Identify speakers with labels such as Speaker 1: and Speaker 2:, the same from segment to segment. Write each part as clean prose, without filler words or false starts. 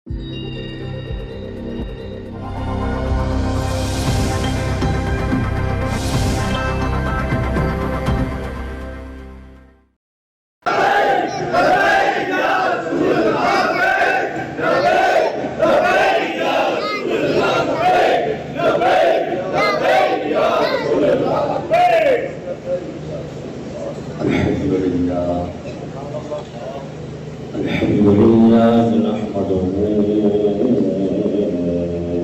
Speaker 1: الحمد لله نحمده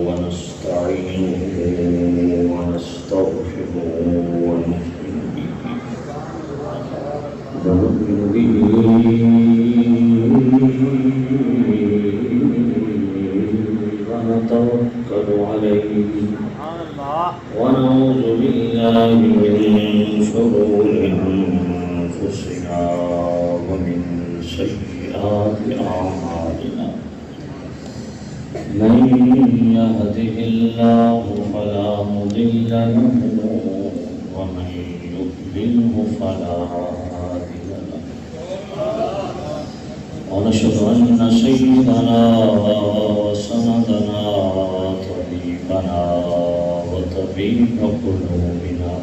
Speaker 1: ونستعينه ونستغفره ونؤمن به ونتوكل عليه ونعوذ بالله من شرور أنفسنا ومن سيئات أعمالنا من يهده الله فلا مضل له ومن يضلله فلا هادي له ونشهد أن سيدنا وسندنا طبيبنا وطبيب قلوبنا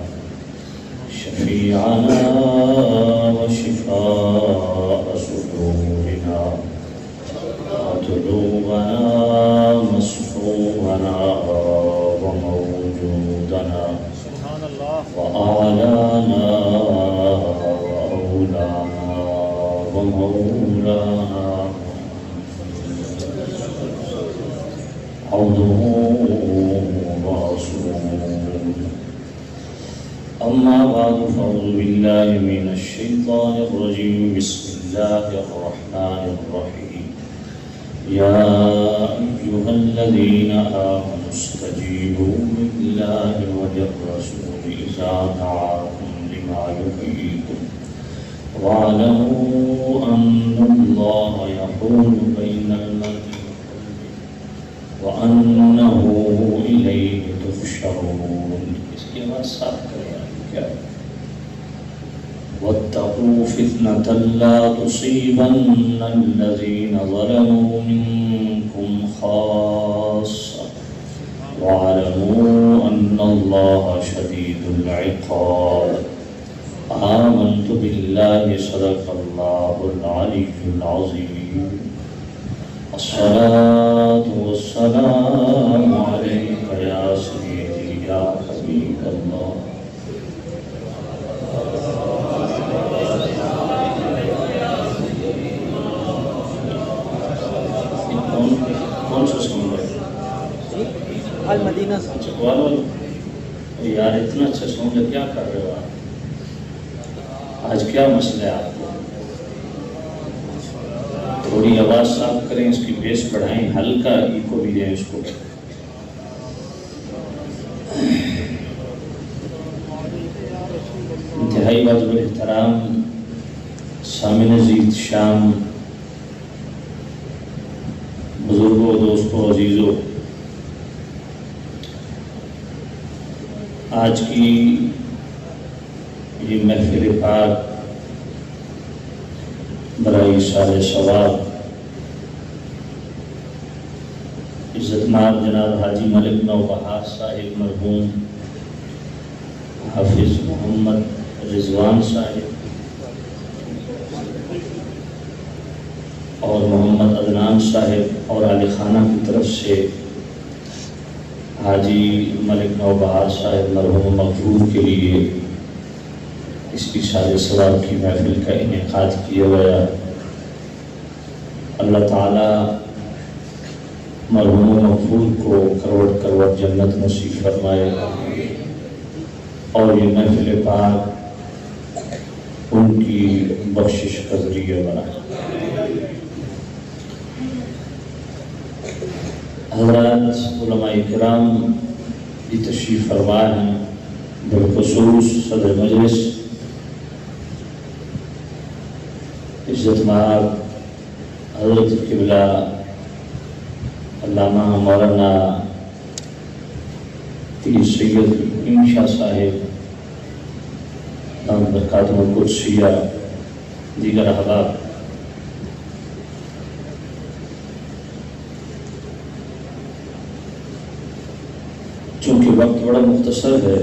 Speaker 1: شفيعنا وشفاء صدورنا وطلوبنا مصفونا وموجودنا وأعلانا وأولانا ومولانا عبده ورسوله. أما بعد فأعوذ بالله من الشيطان الرجيم. بسم الله الرحمن الرحيم. يا أيها الذين آمنوا استجيبوا لله وللرسول إذا دعاكم لما يحييكم واعلموا أن الله يحول بين المرء وأنه إليه تحشرون. اس کے بعد ساتھ کریں کیا؟ واتقوا فتنة لا تصيبن الذين ظلموا منكم خاصة واعلموا أن الله شديد العقاب. آمنت بالله صدق الله العلي العظيم. الصلاة والسلام عليك يا سيدي يا حبيب الله. کون سا سن رہے
Speaker 2: المدینہ سے
Speaker 1: یار اتنا اچھا سن رہے، کیا کر رہے ہو آپ؟ آج کیا مسئلہ ہے آپ کو؟ تھوڑی آواز صاف کریں، اس کی بیس بڑھائیں، ہلکا ایکو بھی دیں اس کو. انتہائی واجب احترام سامعین عزیز شام، بزرگوں، دوستوں، عزیزوں، آج کی یہ محفل پاک برائے ایثار ثواب عزت مآب جناب حاجی ملک نوبہار صاحب مرحوم حافظ محمد رضوان صاحب اور محمد عدنان صاحب اور علی خانہ کی طرف سے حاجی ملک نوبہار صاحب مرحوم مقبول کے لیے اس کی ایثار ثواب کی محفل کا انعقاد کیا گیا. اللہ تعالیٰ مرحوم مقبول کو کروڑ کروڑ جنت نصیب فرمائے اور یہ محفل پاک ان کی بخشش کا ذریعہ بنائے. حضرات علماء کرام بھی تشریف فرما ہیں، بالخصوص صدر مجلس عزت مآب حضرت قبلہ علامہ مولانا پیر سید حکیم شاہ صاحب دامت برکاتہ القدسیہ، دیگر احباب. چونکہ وقت بڑا مختصر ہے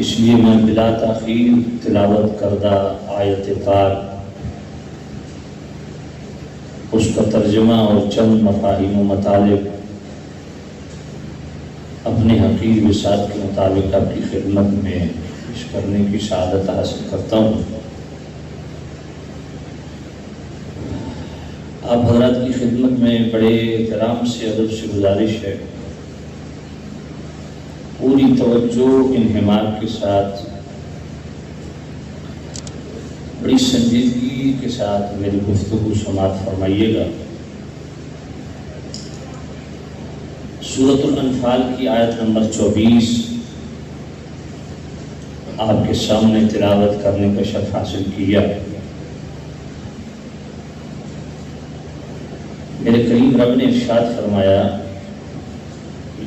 Speaker 1: اس لیے میں بلا تاخیر تلاوت کردہ آیت پاک، اس کا ترجمہ اور چند مفاہیم و مطالب اپنے حقیر وسعت کے مطابق آپ کی خدمت میں پیش کرنے کی سعادت حاصل کرتا ہوں۔ آپ حضرات کی خدمت میں بڑے احترام سے ادب سے گزارش ہے، پوری توجہ انہماک کے ساتھ بڑی سنجیدگی کے ساتھ میری گفتگو سماعت فرمائیے گا۔ سورۃ الانفال کی آیت نمبر 24 آپ کے سامنے تلاوت کرنے کا شرف حاصل کیا۔ میرے کریم رب نے ارشاد فرمایا،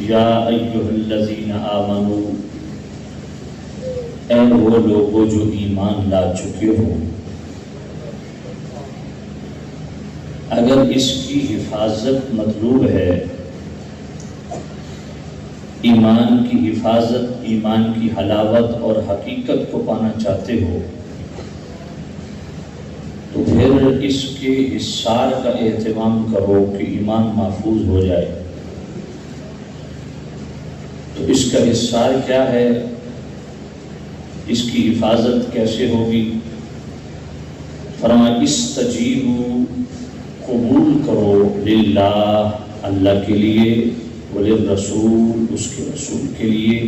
Speaker 1: یا ایھا الذین آمنوا، اے وہ لوگو جو ایمان لا چکے ہو، اگر اس کی حفاظت مطلوب ہے، ایمان کی حفاظت، ایمان کی حلاوت اور حقیقت کو پانا چاہتے ہو تو پھر اس کے حصار کا اہتمام کرو کہ ایمان محفوظ ہو جائے۔ تو اس کا حصار کیا ہے، اس کی حفاظت کیسے ہوگی؟ فرمایا استجیبوا، قبول کرو، للہ، اللہ کے لیے، وللرسول، اس کے رسول کے لیے۔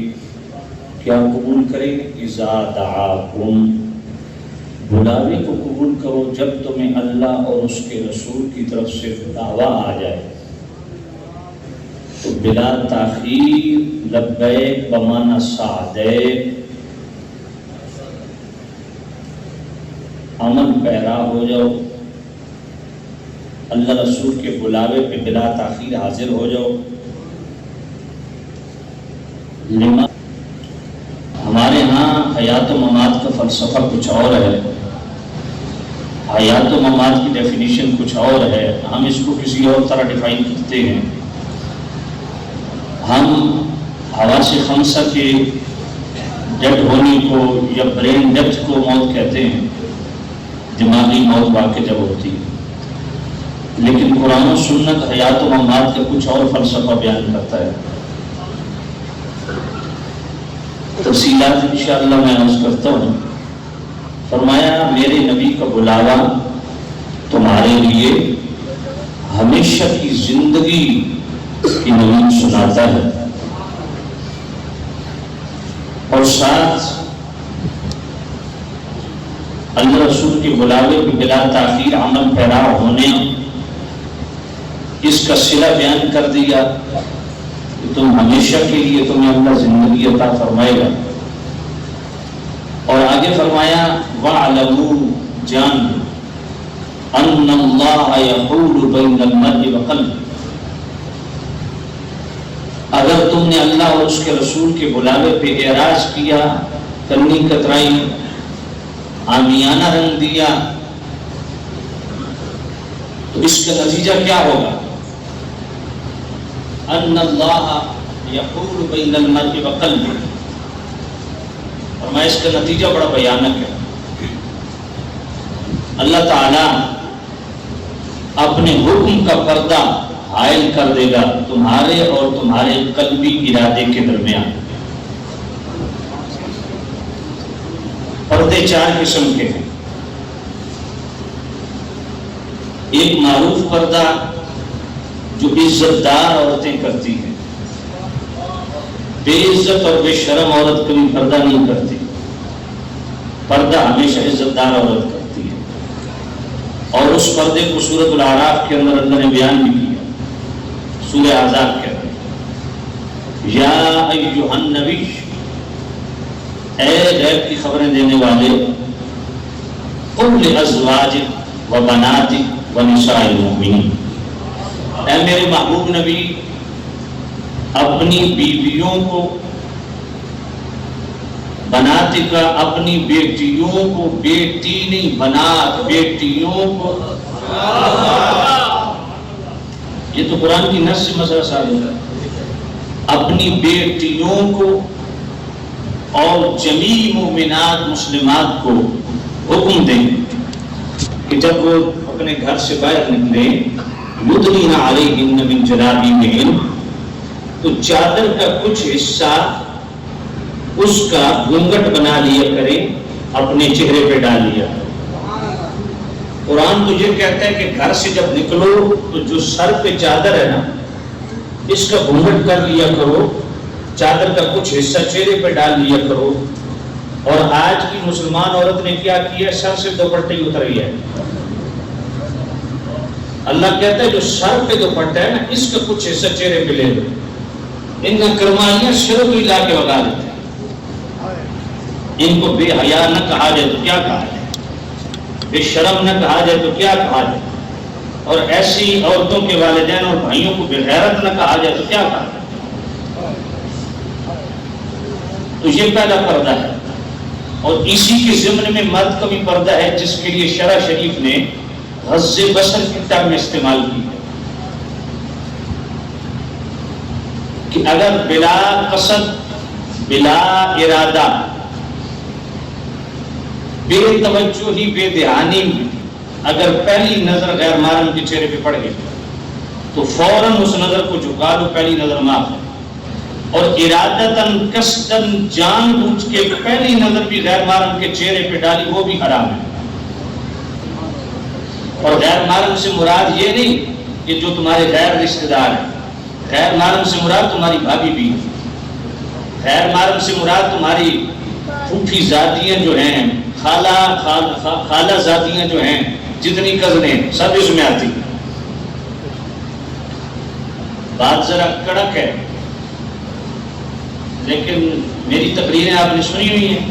Speaker 1: کیا قبول کریں؟ اذا دعاکم، بلاوے کو قبول کرو جب تمہیں اللہ اور اس کے رسول کی طرف سے دعویٰ آ جائے تو بلا تاخیر لبیک بمعنی سعدیک، عمل پیرا ہو جاؤ، اللہ رسول کے بلاوے پہ بلا تاخیر حاضر ہو جاؤ۔ ہمارے ہاں حیات و ممات کا فلسفہ کچھ اور ہے، حیات و ممات کی ڈیفینیشن کچھ اور ہے، ہم اس کو کسی اور طرح ڈیفائن کرتے ہیں۔ ہم حواس خمسہ کے ڈیڈ ہونے کو یا برین ڈیتھ کو موت کہتے ہیں، دماغی موت واقع جب ہوتی ہے، لیکن قرآن و سنت حیات و ممات کا کچھ اور فلسفہ بیان کرتا ہے۔ تفصیلات انشاءاللہ میں عرض کرتا ہوں۔ فرمایا میرے نبی کا بلاوا تمہارے لیے ہمیشہ کی زندگی کی نوید سناتا ہے، اور ساتھ اللہ رسول کے بلاوے کے بلا تاخیر عمل پیرا ہونے اس کا صلہ بیان کر دیا کہ تم ہمیشہ کے لیے تمہیں اللہ زندگی عطا فرمائے گا، اور آگے فرمایا وَاعْلَمُوا، جان أَنَّ اللَّهَ يَحُولُ بَيْنَ الْمَرْءِ وَقَلْبِهِ، اگر تم نے اللہ اور اس کے رسول کے بلاوے پہ اعراض کیا، کنی کترائی، عامیانہ رنگ دیا، تو اس کا نتیجہ کیا ہوگا؟ ان اللہ یحول بین المرء وقلبہ، اور میں اس کا نتیجہ بڑا بھیانک ہے۔ اللہ تعالی اپنے حکم کا پردہ حائل کر دے گا تمہارے اور تمہارے قلبی ارادے کے درمیان۔ پردے چار قسم کے ہیں، ایک معروف پردہ جو عزت دار عورتیں کرتی ہیں، بے عزت اور بے شرم عورت کبھی پردہ نہیں کرتی، پردہ ہمیشہ عزت دار عورت کرتی ہے، اور اس پردے کو سورۃ الاعراف کے اندر اللہ نے بیان بھی کیا، سورہ احزاب کے اندر، یا ایھا النبی، اے غیب کی خبریں دینے والے، قل لازواجک و بناتک و نساء المؤمنین، اے میرے محبوب نبی اپنی بیویوں کو، بناتک اپنی بیٹیوں کو، بیٹی نہیں بنات، بیٹیوں کو، یہ تو قرآن کی نص سے مسئلہ ثابت ہے. اپنی بیٹیوں کو اور جمیع مومنات مسلمات کو حکم دیں کہ جب وہ اپنے گھر سے باہر نکلیں یدنین علیہن من جلابیبہن تو چادر کا کچھ حصہ اس کا گھونگھٹ بنا لیا کریں, اپنے چہرے پہ ڈال لیا. قرآن تو یہ کہتا ہے کہ گھر سے جب نکلو تو جو سر پہ چادر ہے نا اس کا گھونگھٹ کر لیا کرو, چادر کا کچھ حصہ چہرے پہ ڈال لیا کرو. اور آج کی مسلمان عورت نے کیا کیا, سر سے دوپٹہ ہی اتر گیا. اللہ کہتا ہے جو سر پہ دوپٹہ ہے نا اس کا کچھ حصہ چہرے پہ لے لو. ان کا کرمانیاں شروع ہی لا کے بگا دیتے ہیں. ان کو بے حیا نہ کہا جائے تو کیا کہا جائے, بے شرم نہ کہا جائے تو کیا کہا جائے, اور ایسی عورتوں کے والدین اور بھائیوں کو بے غیرت نہ کہا جائے تو کیا کہا جائے. تو یہ پہلا پردہ ہے. اور اسی کے ضمن میں مرد کا بھی پردہ ہے جس کے لیے شرع شریف نے غض بصر کی ٹرم استعمال کی ہے کہ اگر بلا قصد بلا ارادہ بے توجہی بے دھیانی میں اگر پہلی نظر غیر محرم کے چہرے پہ پڑ گئی تو فوراً اس نظر کو جھکا دو, پہلی نظر معاف ہے. اور ارادتاً قصداً جان بوجھ کے پہلی نظر بھی غیر محرم کے چہرے پہ ڈالی وہ بھی حرام ہے. اور غیر محرم سے مراد یہ نہیں کہ جو تمہارے غیر رشتہ دار ہیں, غیر محرم سے مراد تمہاری بھابھی بھی, غیر محرم سے مراد تمہاری پھوپھی زادیاں جو ہیں, خالہ زادیاں جو ہیں, جتنی کزنیں سب اس میں آتی. بات ذرا کڑک ہے لیکن میری تقریریں آپ نے سنی ہوئی ہیں,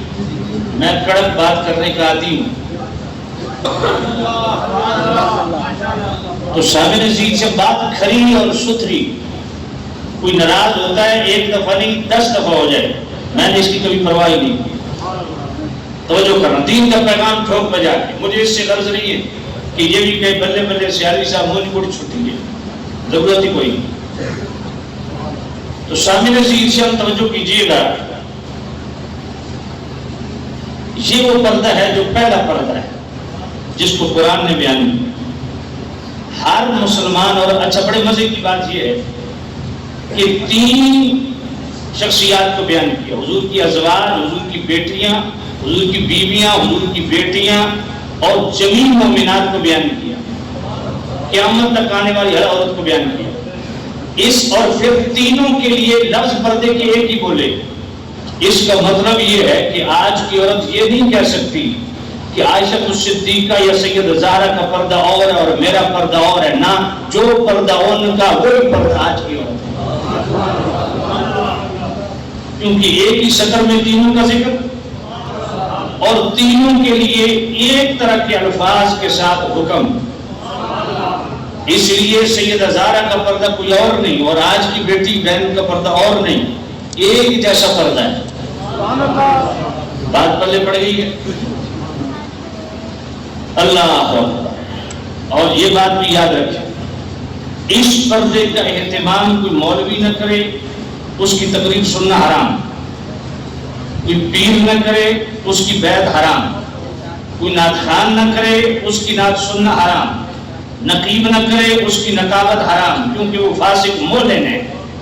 Speaker 1: میں کڑک بات کرنے کا عادی ہوں. تو سامنے عزیز سے بات کھری اور ستھری, کوئی ناراض ہوتا ہے ایک دفعہ نہیں 10 دفعہ ہو جائے, میں نے اس کی کبھی پرواہ ہی نہیں کی. توجہ کرنا, دین کا پیغام ٹھوک بجا کے, مجھے اس سے غرض نہیں ہے کہ یہ بھی کہے بلے بلے سیالی صاحب مجھ کو چھٹی ہے, ضرورت ہی کوئی نہیں. تو سامنے عزیز سے ہم توجہ کیجیے گا, یہ وہ پردہ ہے جو پہلا پردہ ہے جس کو قرآن نے بیان کیا. ہر مسلمان, اور اچھا بڑے مزے کی بات یہ ہے کہ 3 شخصیات کو بیان کیا, حضور کی ازواج, حضور کی بیٹیاں, حضور کی بیویاں, حضور کی بیٹیاں اور جمیع مومنات کو بیان کیا, قیامت تک آنے والی ہر عورت کو بیان کیا. اور پھر تینوں کے لیے لفظ پردے کے ایک ہی بولے. اس کا مطلب یہ ہے کہ آج کی عورت یہ نہیں کہہ سکتی کہ عائشہ الصدیقہ یا سید زہرا کا پردہ اور ہے اور میرا پردہ اور ہے. نہ, جو پردہ ان کا وہی پردہ آج کی عورت, کیونکہ ایک ہی سطر میں تینوں کا ذکر اور تینوں کے لیے ایک طرح کے الفاظ کے ساتھ حکم. اس لیے سیدہ زہرا کا پردہ کوئی اور نہیں اور آج کی بیٹی بہن کا پردہ اور نہیں, ایک جیسا پردہ ہے. بات پلے پڑ گئی ہے. اللہ. اور یہ بات بھی یاد رکھیں, اس پردے کا اہتمام کوئی مولوی نہ کرے, اس کی تقریر سننا حرام. کوئی پیر نہ کرے, اس کی بیعت حرام. کوئی نعت خوان نہ کرے, اس کی نعت سننا حرام. نقیب نہ کرے, اس کی نقابت حرام, کیونکہ وہ فاسق مولن ہے,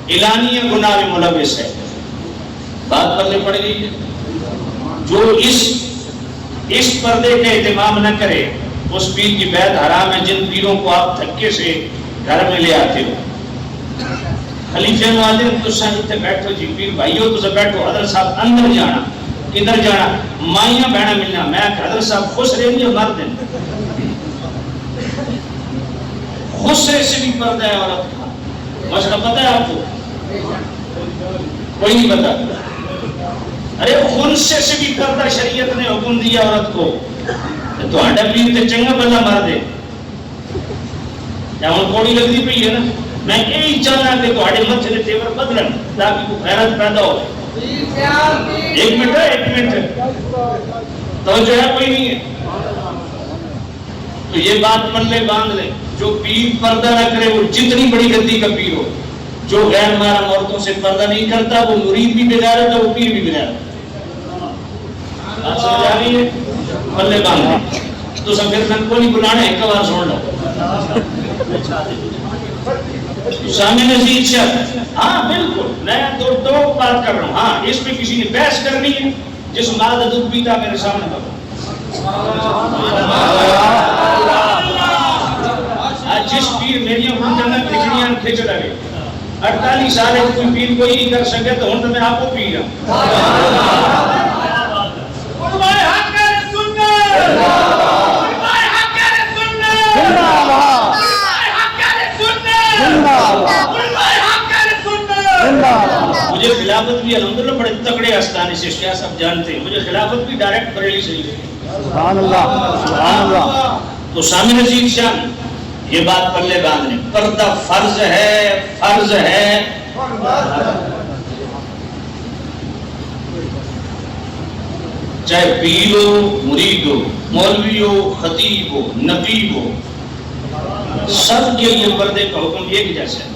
Speaker 1: اعلانیہ گناہ میں ملوث ہے. بات پلے پڑ گئی ہے. جو اس پردے کا اہتمام نہ کرے اس پیر کی بیعت حرام ہے. جن پیروں کو آپ دھکے سے گھر میں لے آتے ہو, خلیفہ معظم تو ساتھ بیٹھو جی, پیر بھائیو تو بیٹھو, حضرت صاحب اندر جانا, کدھر جانا, مائیاں بہنا ملنا. میں حضرت صاحب خوش رہیں گے مر دیں. غصے سے بھی پردہ ہے عورت کا, مسئلہ پتہ ہے آپ کو؟ کوئی نہیں پتا. ارے غصے سے بھی پردہ شریعت نے حکم دیا عورت کو. تو ہڈا پیر تے چنگا بندہ مار دے, یا ہوں کوڑی لگتی پئی ہے نا. میں یہی چاہنا کہ تھوڑے متھے دے تیور بدلن تاکہ کوئی غیرت پیدا ہو. ایک منٹ توجہ ہے کوئی نہیں ہے. تو یہ بات پلے باندھ لے, جو پیر پردہ نہ کرے وہ جتنی بڑی گدی کا پیر ہو، جو غیر محرم عورتوں سے پردہ نہیں کرتا وہ مرید بھی بغیرت ہے، وہ پیر بھی بغیرت ہے۔ آپ سمجھ آ رہی ہے؟ پلے باندھ تو سفیر خان کو نہیں بلانا، ایک بار سن لو۔ سامع نزید شاہ، ہاں بالکل میں دو بات کر رہا ہوں، ہاں اس پہ کسی نے بحث کرنی ہے، جس مادہ دودھ پیتا میرے سامنے بتا۔ جس پیر میری میں کھچڑیاں کھچ رہے 48 سال کوئی پیر کوئی نہیں کر سکے تو ہوں تو میں آپ کو پی رہا مجھے خلافت بھی الحمدللہ بڑے تکڑے آستانے سے شیعہ صاحب جانتے ہیں، مجھے خلافت بھی ڈائریکٹ بریلی سے ہی سبحان اللہ سبحان اللہ۔ تو سامع نزید شاہ یہ بات پلے باندھنے، پردہ فرض ہے، فرض ہے۔ چاہے پیر ہو، مرید ہو، مولوی ہو، خطیب ہو، نقیب ہو، سب کے لیے پردے کا حکم ایک جیسا ہے۔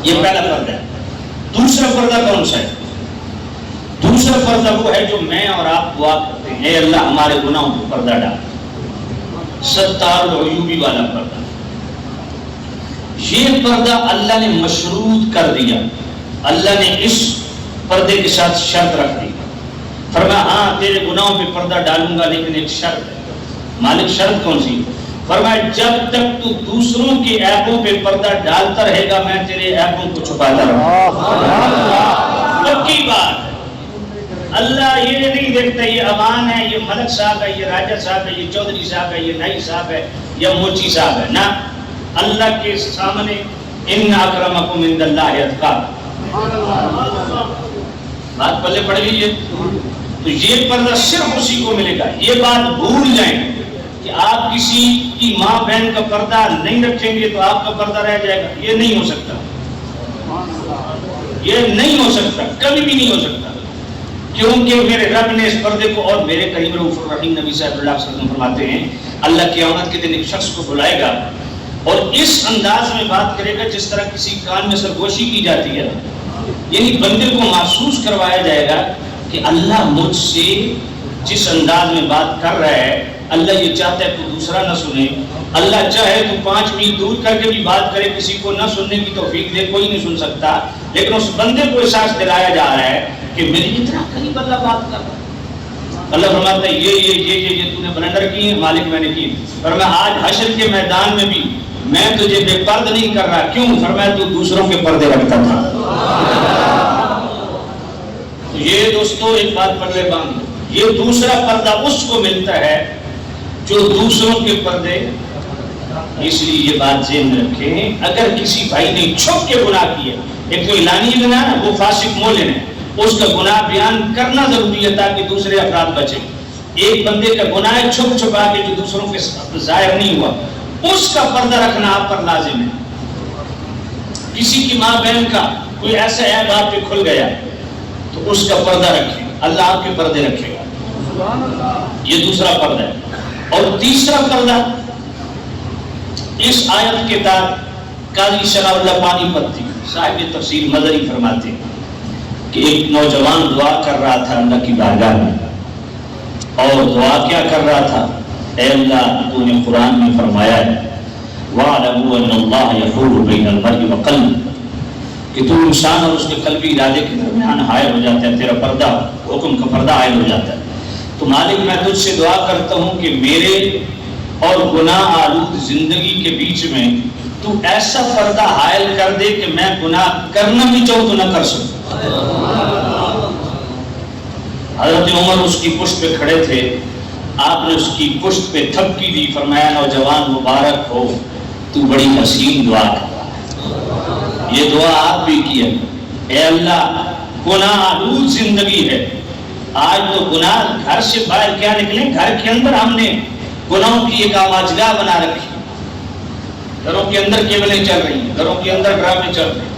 Speaker 1: یہ پہلا پردہ ہے۔ دوسرا پردہ کون سا ہے؟ دوسرا پردہ وہ ہے جو میں اور آپ دعا کرتے ہیں، اے اللہ ہمارے گناہوں کو پردہ ڈال، ستار العیوبی والا پردہ۔ یہ پردہ اللہ نے مشروط کر دیا، اللہ نے اس پردے کے ساتھ شرط رکھ دی، فرمایا ہاں تیرے گناہوں پہ پردہ ڈالوں گا لیکن ایک شرط ہے۔ مالک شرط کون سی؟ فرمایا جب تک تو دوسروں کے عیبوں پہ پردہ ڈالتا رہے گا میں تیرے عیبوں کو چھپاتا رہوں گا۔ پکی بات، اللہ یہ نہیں دیکھتا یہ امان ہے، یہ ملک صاحب ہے، یہ راجہ صاحب ہے، یہ چودھری صاحب ہے، یہ نائی صاحب ہے یا موچی صاحب ہے، نہ، اللہ کے سامنے ان اکرمکم عند اللہ اتقاکم۔ بات پلے پڑ گئی ہے۔ تو یہ پردہ صرف اسی کو ملے گا۔ یہ بات بھول جائیں کہ آپ کسی کی ماں بہن کا پردہ نہیں رکھیں گے تو آپ کا پردہ رہ جائے گا، یہ نہیں ہو سکتا، یہ نہیں ہو سکتا، کبھی بھی نہیں ہو سکتا، کیونکہ میرے رب نے اس پردے کو، اور میرے کریم رؤوف الرحیم نبی صلی اللہ علیہ وسلم فرماتے ہیں اللہ قیامت کے دن ایک شخص کو بلائے گا اور اس انداز میں بات کرے گا جس طرح کسی کان میں سرگوشی کی جاتی ہے، یعنی بندے کو محسوس کروایا جائے گا کہ اللہ مجھ سے جس انداز میں بات کر رہا ہے، اللہ یہ چاہتا ہے تو دوسرا نہ سنے، اللہ چاہے تو 5 میل دور کر کے بھی بات کرے، کسی کو نہ سننے کی توفیق دے، کوئی نہیں سن سکتا، لیکن اس بندے کو احساس دلایا جا رہا ہے کہ میری اتنا قریب اللہ بات کر رہا ہے۔ اللہ فرماتا ہے یہ تو نے بلندر کی ہے، مالک میں نے کی، فرمایا آج حشر کے میدان میں بھی میں تجھے بے پرد نہیں کر رہا، کیوں؟ فرمایا تو دوسروں کے پردے رکھتا تھا۔ یہ دوستو ایک بات پلے باندھ، یہ دوسرا پردہ اس کو ملتا ہے جو دوسروں کے پردے، اس لیے یہ بات ذہن میں رکھیں، اگر کسی بھائی نے چھپ کے گناہ کیا، ایک تو اعلانی گناہ ہے وہ فاسق مولن ہے، اس کا گناہ بیان کرنا ضروری ہے تاکہ دوسرے افراد بچیں۔ ایک بندے کا گناہ ہے چھپ چھپا کے جو دوسروں کے ظاہر نہیں ہوا، اس کا پردہ رکھنا آپ پر لازم ہے۔ کسی کی ماں بہن کا کوئی ایسا عیب آپ پہ کھل گیا تو اس کا پردہ رکھیں، اللہ آپ کے پردے رکھے گا۔ یہ دوسرا پردہ ہے۔ اور تیسرا پردہ اس آیت کے تحت قاضی ثناء اللہ پانی پتی صاحب تفسیر مدنی فرماتے ہیں کہ ایک نوجوان دعا کر رہا تھا اللہ کی بارگاہ میں، اور دعا کیا کر رہا تھا؟ اے اللہ تو نے قرآن میں فرمایا ہے وَاعْلَمُوا أَنَّ اللَّهَ يَحُولُ بَيْنَ الْمَرْءِ وَقَلْبِهِ، کہ تو انسان اور اس کے قلبی ارادے کے درمیان حائل ہو جاتا ہے، تیرا پردہ حکم کا پردہ حائل ہو جاتا ہے۔ تو مالک میں تجھ سے دعا کرتا ہوں کہ میرے اور گناہ آلود زندگی کے بیچ میں تو ایسا پردہ حائل کر دے کہ میں گناہ کرنا بھی چاہوں تو نہ کر سکوں۔ حضرت عمر اس کی پشت پہ کھڑے تھے، آپ نے اس کی پشت پہ تھپکی دی، فرمایا نوجوان مبارک ہو، تو بڑی حسین دعا کر رہا ہے۔ یہ دعا آپ بھی کی ہے، اے اللہ گناہ آلود زندگی ہے، آج تو گناہ گھر سے باہر کیا نکلیں، گھر کے اندر ہم نے گناہوں کی ایک آماجگاہ بنا رکھی، گھروں کے اندر کیبلیں چل رہی ہیں، گھروں کے اندر ڈرامے چل رہے ہیں،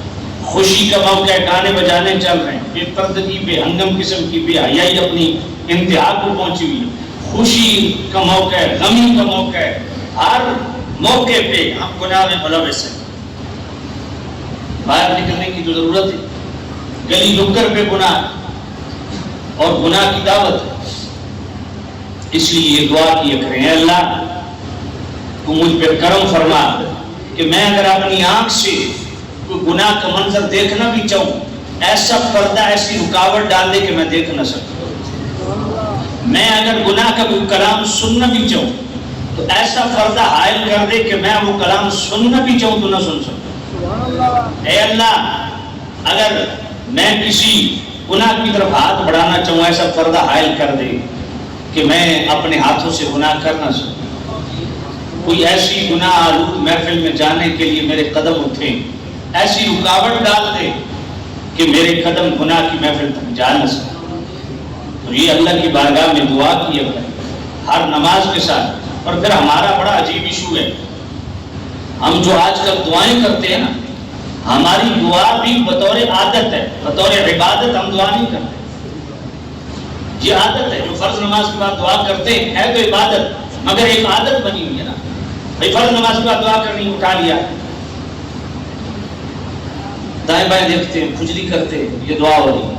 Speaker 1: خوشی کا موقع ہے، گانے بجانے چل رہے ہیں، بے پردگی بے ہنگم قسم کی بے حیائی اپنی انتہا کو پہنچی ہوئی، خوشی کا موقع ہے، غمی کا موقع ہے، ہر موقع پہ ہم گناہ میں ملوث ہیں، باہر نکلنے کی جو ضرورت ہے، گلی نکر پہ گناہ اور گناہ کی دعوت ہے۔ اس لیے یہ دعا کیا کریں، اے اللہ تو مجھ پہ کرم فرما کہ میں اگر اپنی آنکھ سے کوئی گناہ کا منظر دیکھنا بھی چاہوں، ایسا پردہ ایسی رکاوٹ ڈال دے کہ میں دیکھ نہ سکوں۔ میں اگر گناہ کا کوئی کلام سننا بھی چاہوں تو ایسا پردہ حائل کر دے کہ میں وہ کلام سننا بھی چاہوں تو نہ سن سکوں۔ اے اللہ اگر میں کسی گناہ کی طرف ہاتھ بڑھانا چاہوں، ایسا پردہ حائل کر دے کہ میں اپنے ہاتھوں سے گناہ کر نہ سکوں۔ کوئی ایسی گناہ آلود محفل میں جانے کے لیے میرے قدم اٹھیں، ایسی رکاوٹ ڈال دے کہ میرے قدم گناہ کی محفل تک جا نہ سکیں۔ تو یہ اللہ کی بارگاہ میں دعا کیا کریں ہر نماز کے ساتھ۔ اور پھر ہمارا بڑا عجیب ایشو ہے، ہم جو آج کل دعائیں کرتے ہیں نا، ہماری دعا بھی بطور عادت ہے، بطور عبادت ہم دعا نہیں کرتے۔ یہ عادت ہے، جو فرض نماز کے بعد دعا کرتے ہیں ہے تو عبادت، مگر ایک عادت بنی ہوئی ہے نا، بھائی فرض نماز کے بعد دعا کرنی، اٹھا لیا، دائیں بائیں دیکھتے ہیں، کھجلی کرتے ہیں، یہ دعا ہو رہی ہے۔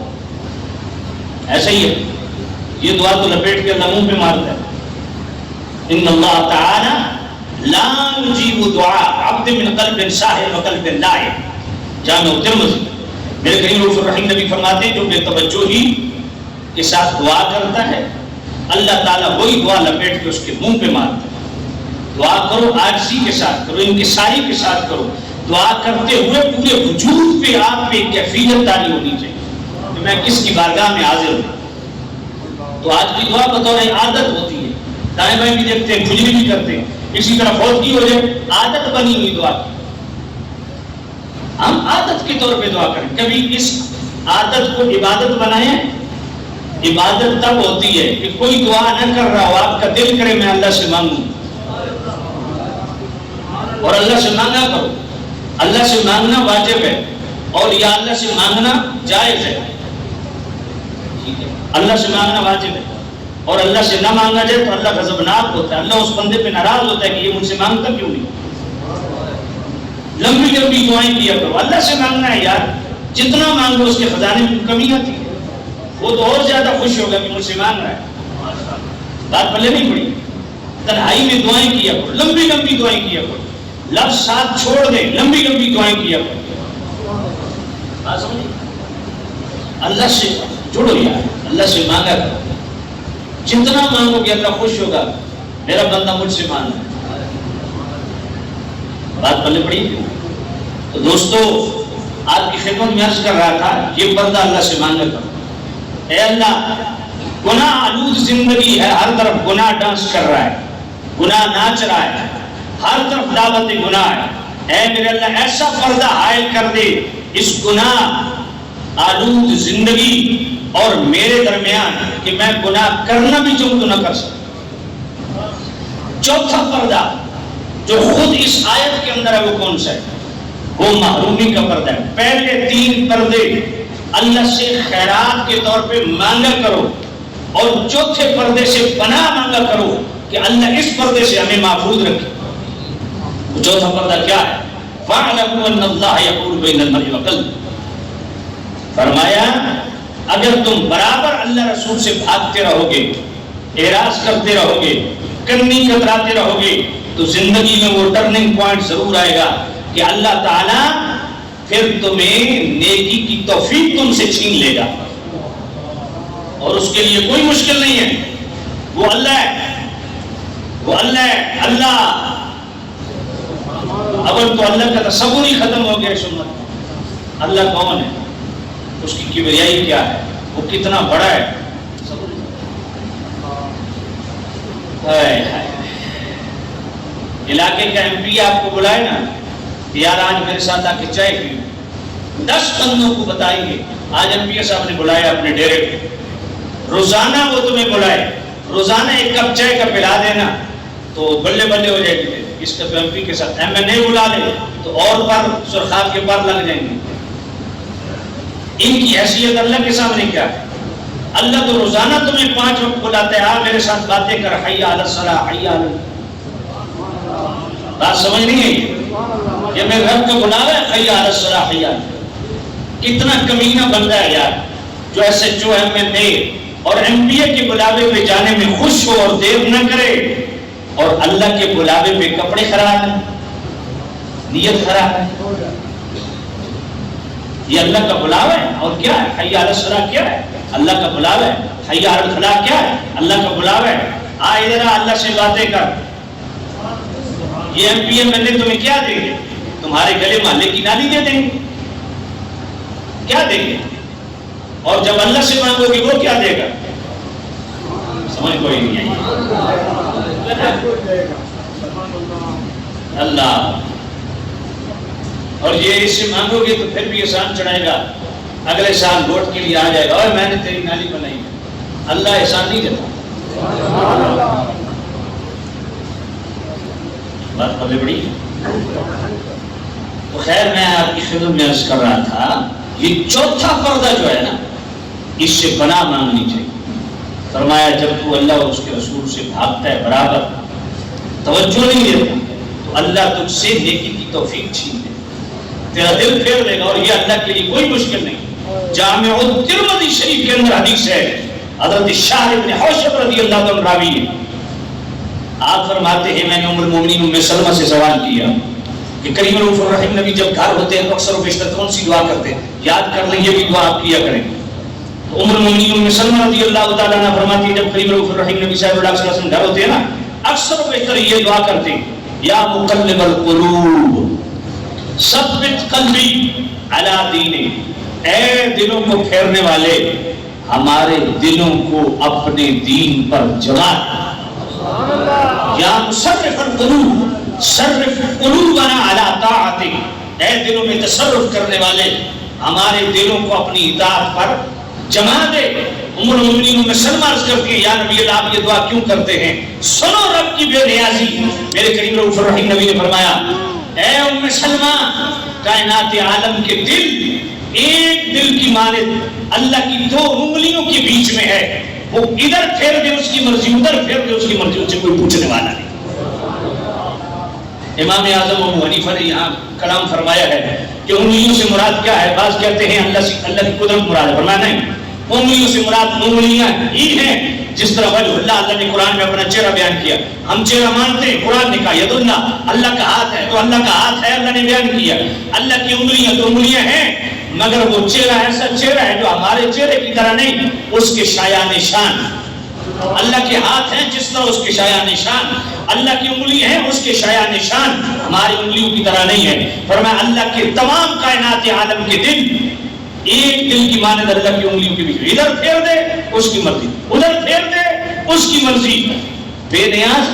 Speaker 1: ایسا ہی ہے، یہ دعا تو لپیٹ کے اللہ منہ پہ مارتا ہے۔ ان اللہ تعالی لا یجیب دعاء عبد من قلب ساہر وقلب لاہر، جامع ترمذی۔ میرے کریم رسول الرحیم نبی فرماتے ہیں جو بے توجہی کے ساتھ دعا کرتا ہے اللہ تعالیٰ وہی دعا لپیٹ کے اس کے منہ پہ مارتا ہے۔ دعا کرو عاجزی کے ساتھ کرو، انکساری کے ساتھ کرو، دعا کرتے ہوئے پورے وجود پہ آپ پہ کیفیت تاری ہونی چاہیے کہ میں کس کی بارگاہ میں حاضر ہوں۔ تو آج کی دعا بطور عادت ہوتی ہے، دائیں بائیں بھی دیکھتے ہیں، کھجلی بھی کرتے ہیں، اسی طرح فوت کی ہو جائے، عادت بنی ہوئی دعا کی۔ ہم عادت کے طور پہ دعا کریں، کبھی اس عادت کو عبادت بنائیں۔ عبادت تب ہوتی ہے کہ کوئی دعا نہ کر رہا ہو، آپ کا دل کرے میں اللہ سے مانگوں، اور اللہ سے مانگا کرو۔ اللہ سے مانگنا واجب ہے اور یا اللہ سے مانگنا جائز ہے، اللہ سے مانگنا واجب ہے، اور اللہ سے نہ مانگا جائے تو اللہ غضبناک ہوتا ہے، اللہ اس بندے پہ ناراض ہوتا ہے کہ یہ مجھ سے مانگتا کیوں نہیں۔ لمبی لمبی دعائیں کیا کرو، اللہ سے مانگنا ہے یار، جتنا مانگو اس کے خزانے میں کمی آتی ہے، وہ تو اور زیادہ خوش ہوگا کہ مجھ سے مانگ رہا ہے۔ بات پلے نہیں پڑی، تنہائی میں دعائیں کیا کرو، لمبی لمبی دعائیں کیا کرو، لفظ ساتھ چھوڑ دیں، لمبی لمبی دعائیں کیا کرو۔ بات سمجھے؟ اللہ سے جڑو یار، اللہ سے مانگا کرو، جتنا مانگو گے اللہ خوش ہوگا، میرا بندہ مجھ سے مانگ رہا ہے۔ بات پلے پڑی؟ تو دوستو آج کی خدمت میں عرض کر رہا تھا یہ بندہ اللہ سے مانگا کرو۔ اے اللہ گناہ آلود زندگی ہے، ہر طرف گناہ ڈانس کر رہا ہے، گناہ ناچ رہا ہے، ہر طرف دعوت گناہ ہے۔ اے میرے اللہ ایسا پردہ حائل کر دے اس گناہ آلود زندگی اور میرے درمیان کہ میں گناہ کرنا بھی چاہوں تو نہ کر سکوں۔ چوتھا پردہ جو خود اس آیت کے اندر ہے وہ کون سا ہے؟ وہ محرومی کا پردہ ہے۔ پہلے تین پردے اللہ سے خیرات کے طور پہ مانگا کرو، اور چوتھے پردے سے پناہ مانگا کرو کہ اللہ اس پردے سے ہمیں محفوظ رکھے۔ چوتھا پردہ کیا ہے؟ وَاعْلَمُوا أَنَّ اللَّهَ يَحُولُ بَيْنَ الْمَرْءِ وَقَلْبِهِ۔ فرمایا اگر تم برابر اللہ رسول سے بھاگتے رہو گے، اعراض کرتے رہو گے، کنی کتراتے رہو گے، تو زندگی میں وہ ٹرننگ پوائنٹ ضرور آئے گا کہ اللہ تعالیٰ پھر تمہیں نیکی کی توفیق تم سے چھین لے گا، اور اس کے لیے کوئی مشکل نہیں ہے۔ وہ اللہ ہے، وہ اللہ ہے۔ اللہ اول تو اللہ کا تصور ہی ختم ہو گیا اس امت میں۔ اللہ کون ہے، اس کی کبریائی کیا ہے، وہ کتنا بڑا ہے۔ علاقے کا ایم پی آپ کو بلائے نا یار آج میرے ساتھ آ کے چائے پی، 10 بندوں کو بتائیے آج ایم پی صاحب نے بلایا اپنے ڈیرے پہ، روزانہ وہ تمہیں بلائے، روزانہ ایک کپ چائے کا پلا دینا تو بلے بلے ہو جائے گی۔ اس کا تو ایم پی کے ساتھ ایم این اے بلا لے تو اور پر سرخاب کے پر لگ جائیں گے۔ ان کی حیثیت اللہ کے سامنے کیا ہے؟ اللہ تو روزانہ تمہیں 5 وقت بلاتا ہے، آ میرے ساتھ باتیں کر، حی علی الصلاۃ، حی علی، بات سمجھ نہیں ہے؟ یہ میرے رب کا بلاوا ہے، حی علی الصلاح حی علی۔ کتنا کمینہ بندہ ہے یار جو ایسے جو MLA اور MPA کے بلاوے پہ جانے میں خوش ہو اور دیر نہ کرے، اور اللہ کے بلاوے پہ کپڑے خراب ہیں، نیت خراب ہے۔ یہ اللہ کا بلاوا ہے، اور کیا ہے؟ حی علی الصلاح کیا ہے؟ اللہ کا بلاوا ہے۔ حی علی الفلاح کیا ہے؟ اللہ کا بلاوا ہے۔ ادھر اللہ سے باتیں کر۔ یہ MPA MLA تمہیں کیا دیں گے؟ تمہارے گلے محلے کی نالی دے دیں گے، کیا دیں گے؟ اور جب اللہ سے مانگو گے وہ کیا دے گا؟ سمجھ کوئی نہیں آئی۔ اللہ، اور یہ اس سے مانگو گے تو پھر بھی احسان چڑھائے گا، اگلے سال ووٹ کے لیے آ جائے گا، اور میں نے تیری نالی بنائی۔ اللہ احسان نہیں دیتا۔ بات پہلے بڑی ہے۔ تو خیر میں آپ کی خدمت میں عرض کر رہا تھا، یہ چوتھا پردہ جو ہے نا، اس سے پناہ مانگنی چاہیے۔ فرمایا جب تو اللہ اور اس کے رسول سے بھاگتا ہے برابر، توجہ نہیں دیتا، تو اللہ تجھ سے نیکی کی توفیق چھین لے، تیرا دل پھیر لے گا، اور یہ اللہ کے لیے کوئی مشکل نہیں۔ جامع الترمذی شریف کے اندر حدیث ہے، حضرت شاہ بن حوشب رضی اللہ عنہ راوی ہے، آپ فرماتے ہیں میں نے ام المومنین ام سلمہ سے سوال کیا کہ کریم رؤوف الرحیم نبی جب گھر ہوتے ہیں تو اکثر و بیشتر کون سی دعا کرتے ہیں؟ یاد کر لیں، یہ بھی دعا آپ کیا کریں۔ تو ام المومنین ام سلمہ رضی اللہ تعالیٰ عنہ فرماتی ہے جب کریم رؤوف الرحیم نبی صلی اللہ علیہ وسلم گھر ہوتے ہیں نا، اکثر و بیشتر یہ دعا کرتے ہیں، یا مقلب القلوب ثبت قلبی علی دینک، اے دلوں کو پھیرنے والے ہمارے دلوں کو اپنے دین پر جما۔ یا مصرف القلوب صرف قلوبنا علی طاعتک، اے دلوں میں تصرف کرنے والے ہمارے دلوں کو اپنی اطاعت پر جما دے۔ ام المؤمنین ام سلمہ عرض کرتی ہے یا نبی اللہ آپ یہ دعا کیوں کرتے ہیں؟ سنو رب کی بے نیازی۔ میرے کریم رؤوف الرحیم نبی نے فرمایا اے ام سلمہ، کائنات عالم کے دل ایک دل کی مانند اللہ کی دو انگلیوں کے بیچ میں ہے، وہ ادھر پھیر دے اس کی مرضی، ادھر پھیر دے اس کی مرضی، اس سے کوئی پوچھنے والا نہیں۔ امام اعظم ابو حنیفہ نے یہاں کلام فرمایا ہے کہ انگلیوں سے مراد کیا ہے؟ بعض کہتے ہیں اللہ کی قدرت مراد ہے، فرمایا نہیں، انگلیوں سے مراد انگلیاں ہی ہیں، جس طرح وجہ اللہ نے قرآن میں اپنا چہرہ بیان کیا، ہم چہرہ مانتے ہیں، قرآن نے کہا ید اللہ کا ہاتھ ہے، تو اللہ کا ہاتھ ہے، اللہ نے بیان کیا، اللہ کی انگلیاں تو انگلیاں ہیں، مگر وہ چہرہ ایسا چہرہ ہے جو ہمارے چہرے کی طرح نہیں، اس کے شایان نشان اللہ کے ہاتھ ہیں جس طرح اس کے شایان نشان، اللہ کی انگلی ہیں اس کے شایان نشان ہماری انگلیوں کی طرح نہیں ہے۔ فرمایا اللہ کے تمام کائنات عالم کے دل ایک دل کی مانند اللہ کی انگلیوں کے بیچ، ادھر پھیر دے اس کی مرضی، ادھر پھیر دے اس کی مرضی، بے نیاز۔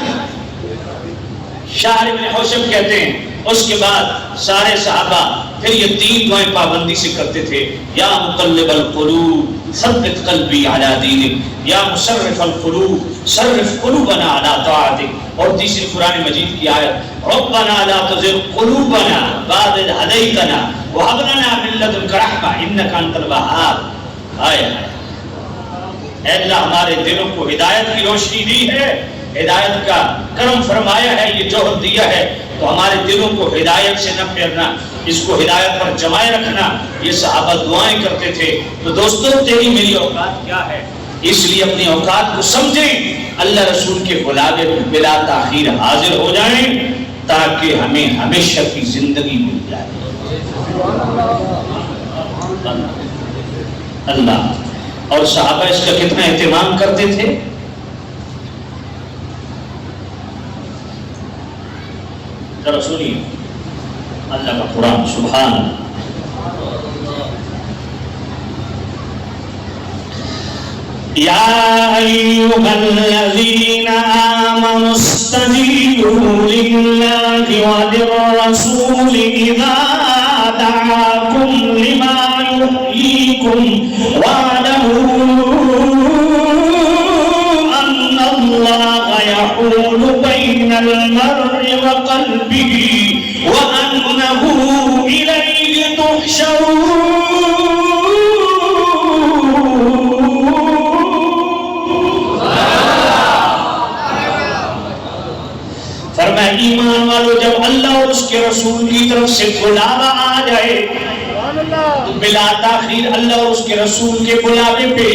Speaker 1: شاہ بن حوشب کہتے ہیں اس کے بعد سارے صحابہ پھر یہ تین دعائیں پابندی سے کرتے تھے، یا مقلب القلوب ثبت قلبی علی دینک، یا مصرف القلوب صرف قلوبنا علی طاعتک، اور تیسری قرآن مجید کی آیت ربنا لا تزغ قلوبنا بعد اذ ہدیتنا وہب لنا من لدنک رحمہ انک انت الوہاب۔ اے اللہ ہمارے دلوں کو ہدایت کی روشنی دی ہے، ہدایت کا کرم فرمایا ہے، یہ جوہر دیا ہے، تو ہمارے دلوں کو ہدایت سے نہ پھیرنا، اس کو ہدایت پر جمائے رکھنا، یہ صحابہ دعائیں کرتے تھے۔ تو دوستوں تیری میری اوقات کیا ہے، اس لیے اپنی اوقات کو سمجھیں، اللہ رسول کے بلاوے بلا تاخیر حاضر ہو جائیں تاکہ ہمیں ہمیشہ کی زندگی مل جائے۔ اللہ اور صحابہ اس کا کتنا اہتمام کرتے تھے۔ ذرا سنیے اللہ کا قرآن، سبحان اللہ۔ یا ایھا الذین آمنوا استجیبوا للہ وللرسول اذا دعاکم لما یحییکم واعلموا ان اللہ یحول بین المرء وقلبہ وانہ الیہ تحشرون۔ فرمایا ایمان والو جب جب اللہ اور اس کے رسول کی طرف سے بلاوا آ جائے تو بلا تاخیر اللہ اور اس کے رسول کے بلاوے پہ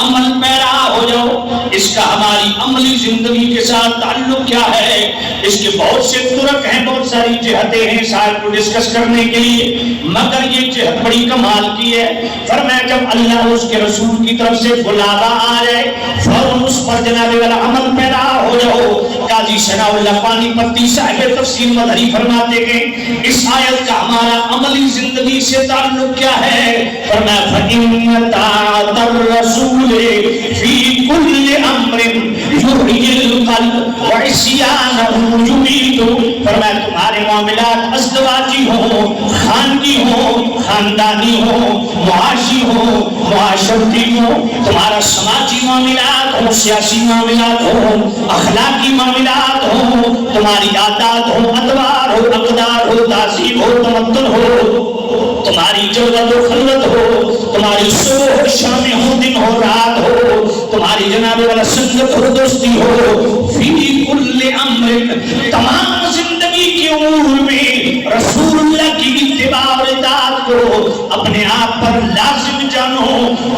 Speaker 1: عمل پیرا ہو جاؤ. اس کا ہماری عملی زندگی کے ساتھ تعلق کیا ہے؟ اس کے بہت سے طرق ہیں، بہت ساری جہتیں ہیں ساتھ کو ڈسکس کرنے کے لیے، مگر یہ جہت بڑی کمال کی ہے. فرمایا جب اللہ اور اس کے رسول کی طرف سے بلاوا آ جائے فوراً اس پر جناب والا عمل پیرا ہو جاؤ. قاضی ثناء اللہ پانی پتی صاحب تفسیر مدنی فرماتے ہیں اس آیت کا ہمارا عملی زندگی سے تعلق کیا ہے؟ فرمایا فَإِنَّ طَاعَةَ الرَّسُولِ فِي كُلِّ أَمْرٍ يُحْيِي الْقَلْبَ وَعِصْيَانَهُ يُمِيتُ. فرمایا تمہارے معاملات ازدواجی ہوں، خانگی ہوں، خاندانی ہوں، معاشی ہوں، معاشرتی ہوں، تمہارا سماجی معاملات ہوں، سیاسی معاملات ہوں، اخلاقی معاملات ہوں، تمہاری عادات ہوں، ادوار ہو، اقدار ہو، تہذیب ہو، تمدن ہو، تمہاری جلوت و خلوت ہو، تمہاری صبح ہو شام ہو، دن ہو رات ہو، تمہاری جناب والا سنگت ہو، دوستی ہو، فی کل امر تمام زندگی کے امور میں رسول اللہ کی اتباع اور اطاعت کو اپنے آپ پر لازم جانو.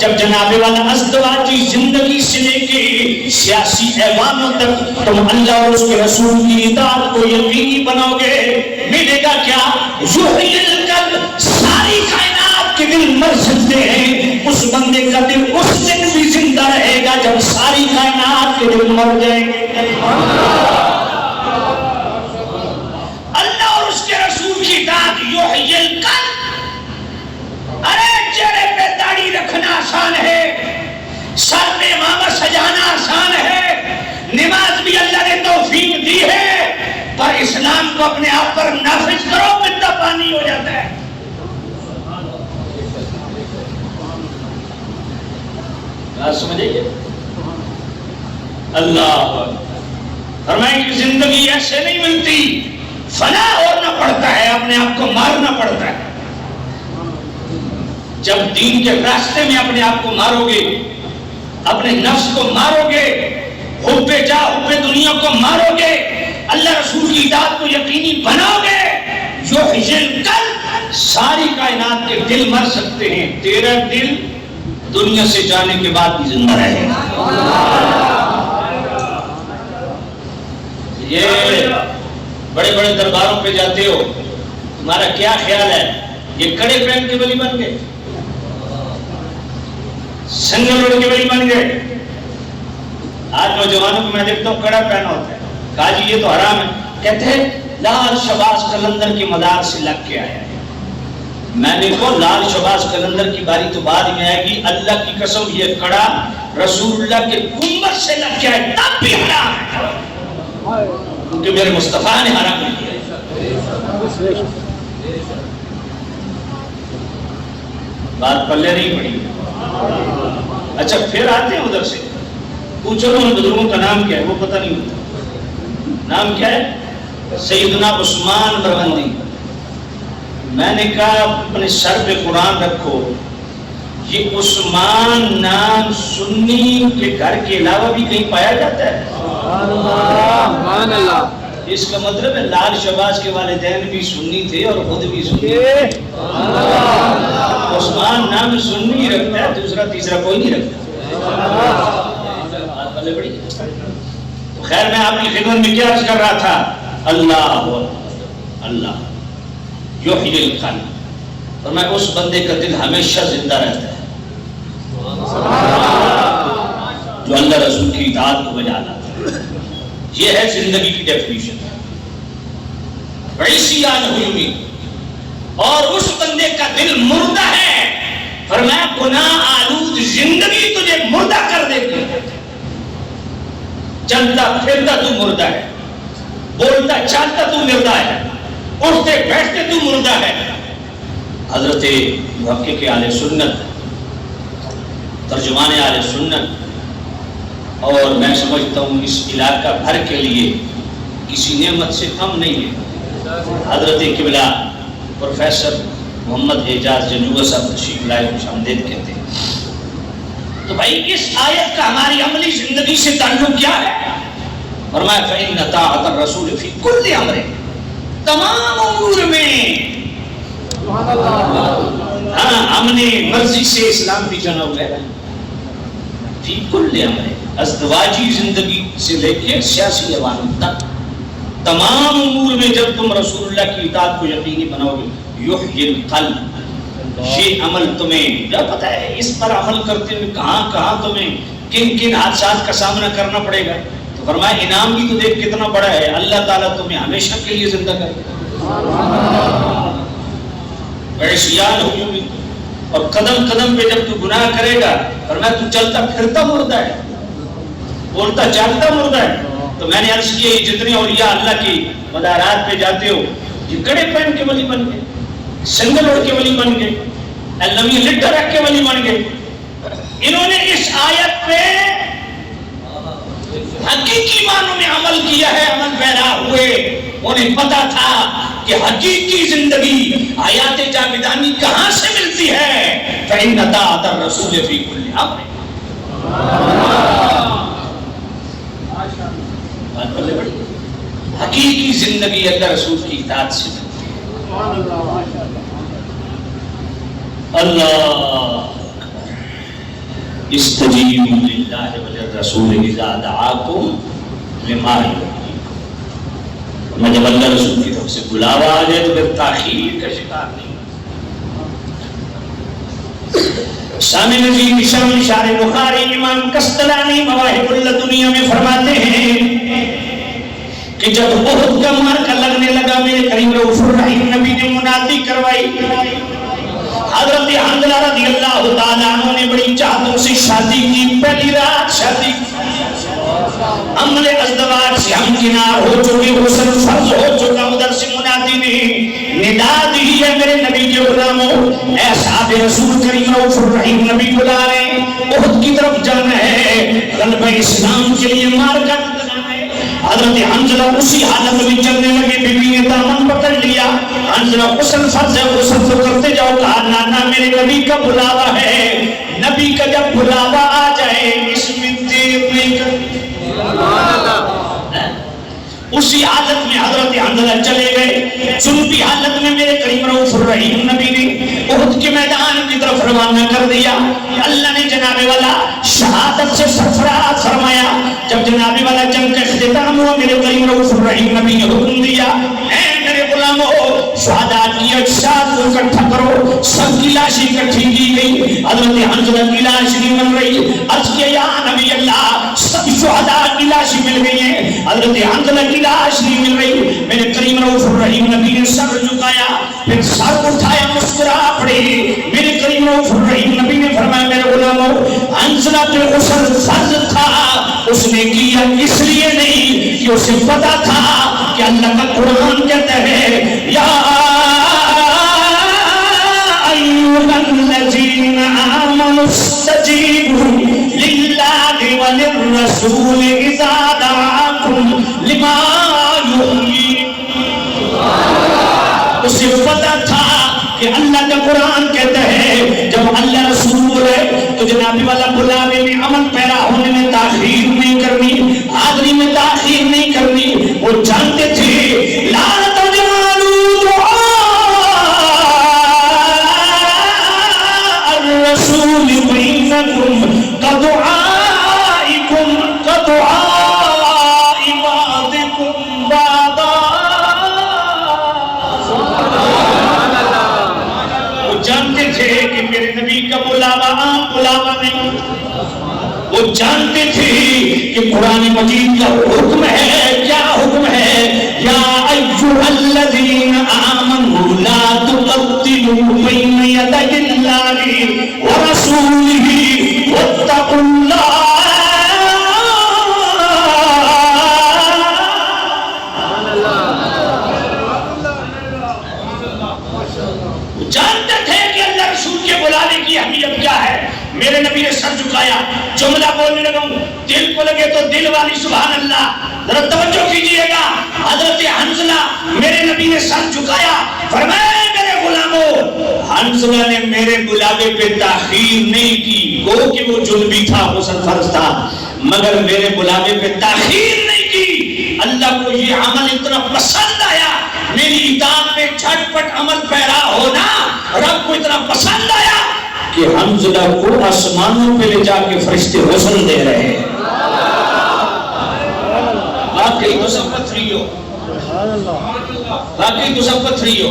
Speaker 1: جب جناب والا ازدواجی زندگی سے لے کے سیاسی ایوانوں تک تم اللہ اور اس کے رسول کی اطاعت کو یقینی بناؤ گے، ملے گا کیا؟ یحیی القلب. ساری کائنات کے دل مر سکتے ہیں، اس بندے کا دل اس دن بھی زندہ رہے گا جب ساری کائنات کے دل مر جائیں گے. اللہ اور اس کے رسول کی اطاعت یحیی القلب. ارے چہرے پہ داڑھی رکھنا آسان ہے، سر پہ امامت سجانا آسان ہے، نماز بھی اللہ نے توفیق دی ہے، پر اسلام کو اپنے آپ پر نافذ کرو کتنا پانی ہو جاتا ہے. سمجھے اللہ فرمائیں کہ زندگی ایسے نہیں ملتی، فنا ہونا پڑتا ہے، اپنے آپ کو مارنا پڑتا ہے. جب دین کے راستے میں اپنے آپ کو مارو گے، اپنے نفس کو مارو گے، حب جا حب دنیا کو مارو گے، اللہ رسول کی اطاعت کو یقینی بناؤ گے، یحیی القلب. ساری کائنات کے دل مر سکتے ہیں، تیرا دل دنیا سے جانے کے بعد بھی زندہ رہے گا. یہ بڑے بڑے درباروں پہ جاتے ہو، تمہارا کیا خیال ہے؟ یہ کڑے پہن کے ولی بن گئے، سنگل اڑ کے ولی بن گئے. آج نوجوانوں کو میں دیکھتا ہوں کڑا پہنا ہوتا ہے، کہا جی یہ تو حرام ہے، کہتے ہیں لال شباز قلندر کے مدار سے لگ کے آیا ہے. میں نے کہا لال شباز قلندر کی باری تو بعد میں آئے گی، اللہ کی قسم یہ کڑا رسول اللہ کے گنبد سے لگ کے آئے تب بھی حرام ہے، کیونکہ میرے مصطفیٰ نے حرام نہیں کیا. بات پلے نہیں پڑی. اچھا پھر آتے ہیں ادھر سے، پوچھو ان بزرگوں کا نام کیا ہے، وہ پتہ نہیں ہوتا. نام کیا ہے؟ سیدنا عثمان بربندی. میں نے کہا اپنے سر پہ قرآن رکھو، یہ عثمان نام سنی کے گھر کے علاوہ بھی کہیں پایا جاتا ہے؟ سبحان اللہ. اس کا مطلب ہے لال شباز کے والدین بھی سنی تھے اور خود بھی سنی. عثمان نام سنی رکھتا ہے، دوسرا تیسرا کوئی نہیں رکھتا. خیر میں آپ کی خدمت میں کیا عرض کر رہا تھا؟ اللہ اللہ یحیی القلب. اور میں اس بندے کا دل ہمیشہ زندہ رہتا ہے جو اللہ رسول کی اطاعت کو بجا لاتا ہے. یہ ہے زندگی کی ڈیفینیشن. عصیانہ یمیت. اور اس بندے کا دل مردہ ہے، فرمایا گناہ آلود زندگی تجھے مردہ کر دیتی. چلتا پھرتا تو مردہ ہے، بولتا چالتا تو مردہ ہے، اٹھتے بیٹھتے تو مردہ ہے. حضرت محقق اہل سنت، ترجمان اہل سنت، اور میں سمجھتا ہوں اس علاقہ بھر کے لیے کسی نعمت سے کم نہیں ہے، حضرت قبلہ پروفیسر محمد اعجاز جنجوہ صاحب تشریف لائے، خوش آمدید کہتے ہیں. تو بھائی اس آیت کا ہماری عملی زندگی سے تعلق کیا ہے؟ فرمایا فَإِنَّ طَاعَةَ الرَّسُولِ فِي كُلِّ أَمْرٍ. تمام امور میں ہاں ہم نے مرضی سے اسلام بھی چنا ہوا ہے فی کل امر، ازدواجی زندگی سے لے کے سیاسی عوامل تک تمام امور میں جب تم رسول اللہ کی اطاعت کو یقینی بناؤ گے یحیی القلب، یہ عمل تمہیں کیا پتہ ہے اس پر عمل کرتے ہوئے کہاں کہاں تمہیں کن کن حادثات کا سامنا کرنا پڑے گا. تو فرمایا انعام بھی تو دیکھ کتنا بڑا ہے، اللہ تعالیٰ تمہیں ہمیشہ کے لیے زندہ کرے عصیان ہوگی اور قدم قدم پہ جب تو گناہ کرے گا. فرمایا تو چلتا پھرتا مردہ ہے، بولتا چالتا مردہ ہے. تو میں نے عرض کیا یہ جتنے اولیاء اللہ کی مدارات پہ جاتے ہو یہ کڑے پہن کے ولی بن گئے، سنگل اوڑھ کے ولی بن گئے، لمبی لٹر رکھ کے ولی بن گئے. انہوں نے اس آیت پہ حقیقی معنوں میں عمل کیا ہے، عمل پیرا ہوئے. انہیں پتا تھا کہ حقیقی زندگی آیات جاویدانی کہاں سے ملتی ہے. فإن طاعة الرسول في كل أمر، حقیقی زندگی اللہ رسول کی اطاعت سے ملتی ہے. اللہ استجیبوا للہ وللرسول اذا دعاکم لما یحییکم. میں جب اللہ رسول کی طرف سے بلاوا آ جائے تو پھر تاخیر کا شکار نہیں. سامع نظیر شام شارح بخاری امام قسطلانی مواہب اللدنیہ میں فرماتے ہیں کہ جب احد کا مارکہ لگنے لگا میرے کریم رؤوف الرحیم نبی نے منادی کروائی. حضرت حنظلہ رضی اللہ تعالیٰ عنہ نے بڑی چاہتوں سے شادی کی، پہلی رات شادی. عمل ازدواج سے ہم کنار ہو چکے، غسل فرض ہو چکا. ادھر سے منادی نے ندا دی ہے میرے نبی کے غلاموں، اے اصحاب رسول کریم رؤوف الرحیم نبی بلا رہے ہیں، احد کی طرف جانا ہے، غلبہ اسلام کے لیے مارکہ لگانا ہے. حضرت حنظلہ اسی حالت میں چلنے لگے، بی بی نے دامن پکڑ لیا. حنظلہ غسل فرض ہے، غسل تو کرتے جاؤ. کہا نانا میرے نبی کا بلاوا ہے، نبی کا جب بلاوا آ جائے اس میں دیر نہیں کرنی. اسی حالت میں حضرت حنظلہ چلے گئے. جنوبی حالت میں میرے کریم رؤوف الرحیم نبی نے احد کے میدان کی طرف روانہ کر دیا. اللہ نے جناب والا شہادت سے سرفراز فرمایا. جب جناب والا جنگ کا اختتام ہوا میرے کریم رؤوف الرحیم نبی نے حکم دیا اے میرے غلاموں شہداء کی اجساد کو اکٹھا کرو. سب کی لاشیں اکٹھی کی گئی. حضرت حنظلہ کی لاش نہیں مل رہی. عرض کیا یا نبی اللہ سب شہداء کی لاشیں مل گئی ہیں، حضرت حنظلہ کی لاش نہیں مل رہی. میرے کریم رؤوف الرحیم نبی نے سر جھکایا، پھر سر اٹھایا، مسکرا پڑے. میرے کریم رؤوف الرحیم نبی نے فرمایا میرے غلاموں حنظلہ پہ غسل فرض تھا، اس نے کیا اس لیے نہیں کہ اسے پتا تھا کہ اللہ کا قرآن کہتا ہے یا ایھا الذین آمنوا استجیبوا للہ وللرسول اذا دعاکم لما یحییکم. اسے پتا تھا کہ اللہ کا قرآن کہتا ہے جب اللہ رسول بولے تو جناب والا بلاوے میں عمل پیرا ہونے میں تاخیر نہیں کرنی، حاضری میں تاخیر نہیں کرنی. وہ جانتے تھے لا تجعلوا دعاء الرسول بینکم کدعائکم کدعاء بعضکم بعضا. وہ جانتے تھے کہ میرے نبی کا بلاوا عام بلاوا نہیں. وہ جانتے تھے کہ قرآن مجید کا حکم ہے. کیا حکم ہے؟ یا ایھا الذین آمنوا لا تقدموا بین یدی اللہ ورسولہ واتقوا اللہ. جانتے تھے کہ اللہ رسول کے بلانے کی اہمیت کیا ہے. میرے نبی نے سر جھکایا، جملہ بولنے لگا ہوں، دل کو لگے تو دل والی سبحان اللہ. ذرا توجہ کیجئے گا. حضرت حنظلہ میرے نبی نے سر جھکایا، فرمایا میرے غلاموں حنظلہ نے میرے بلاوے پہ تاخیر نہیں کی. گو کہ وہ جنبی تھا، غسل فرض تھا، مگر میرے بلاوے پہ تاخیر نہیں کی. اللہ کو یہ عمل اتنا پسند آیا. میری اطاعت میں جھٹ پٹ عمل پیرا ہونا رب کو اتنا پسند آیا کہ حنظلہ کو آسمانوں پہ لے جا کے فرشتے غسل دے رہے ہیں. واقعی تو سب پتھری ہو، واقعی تو سب پتھری ہو.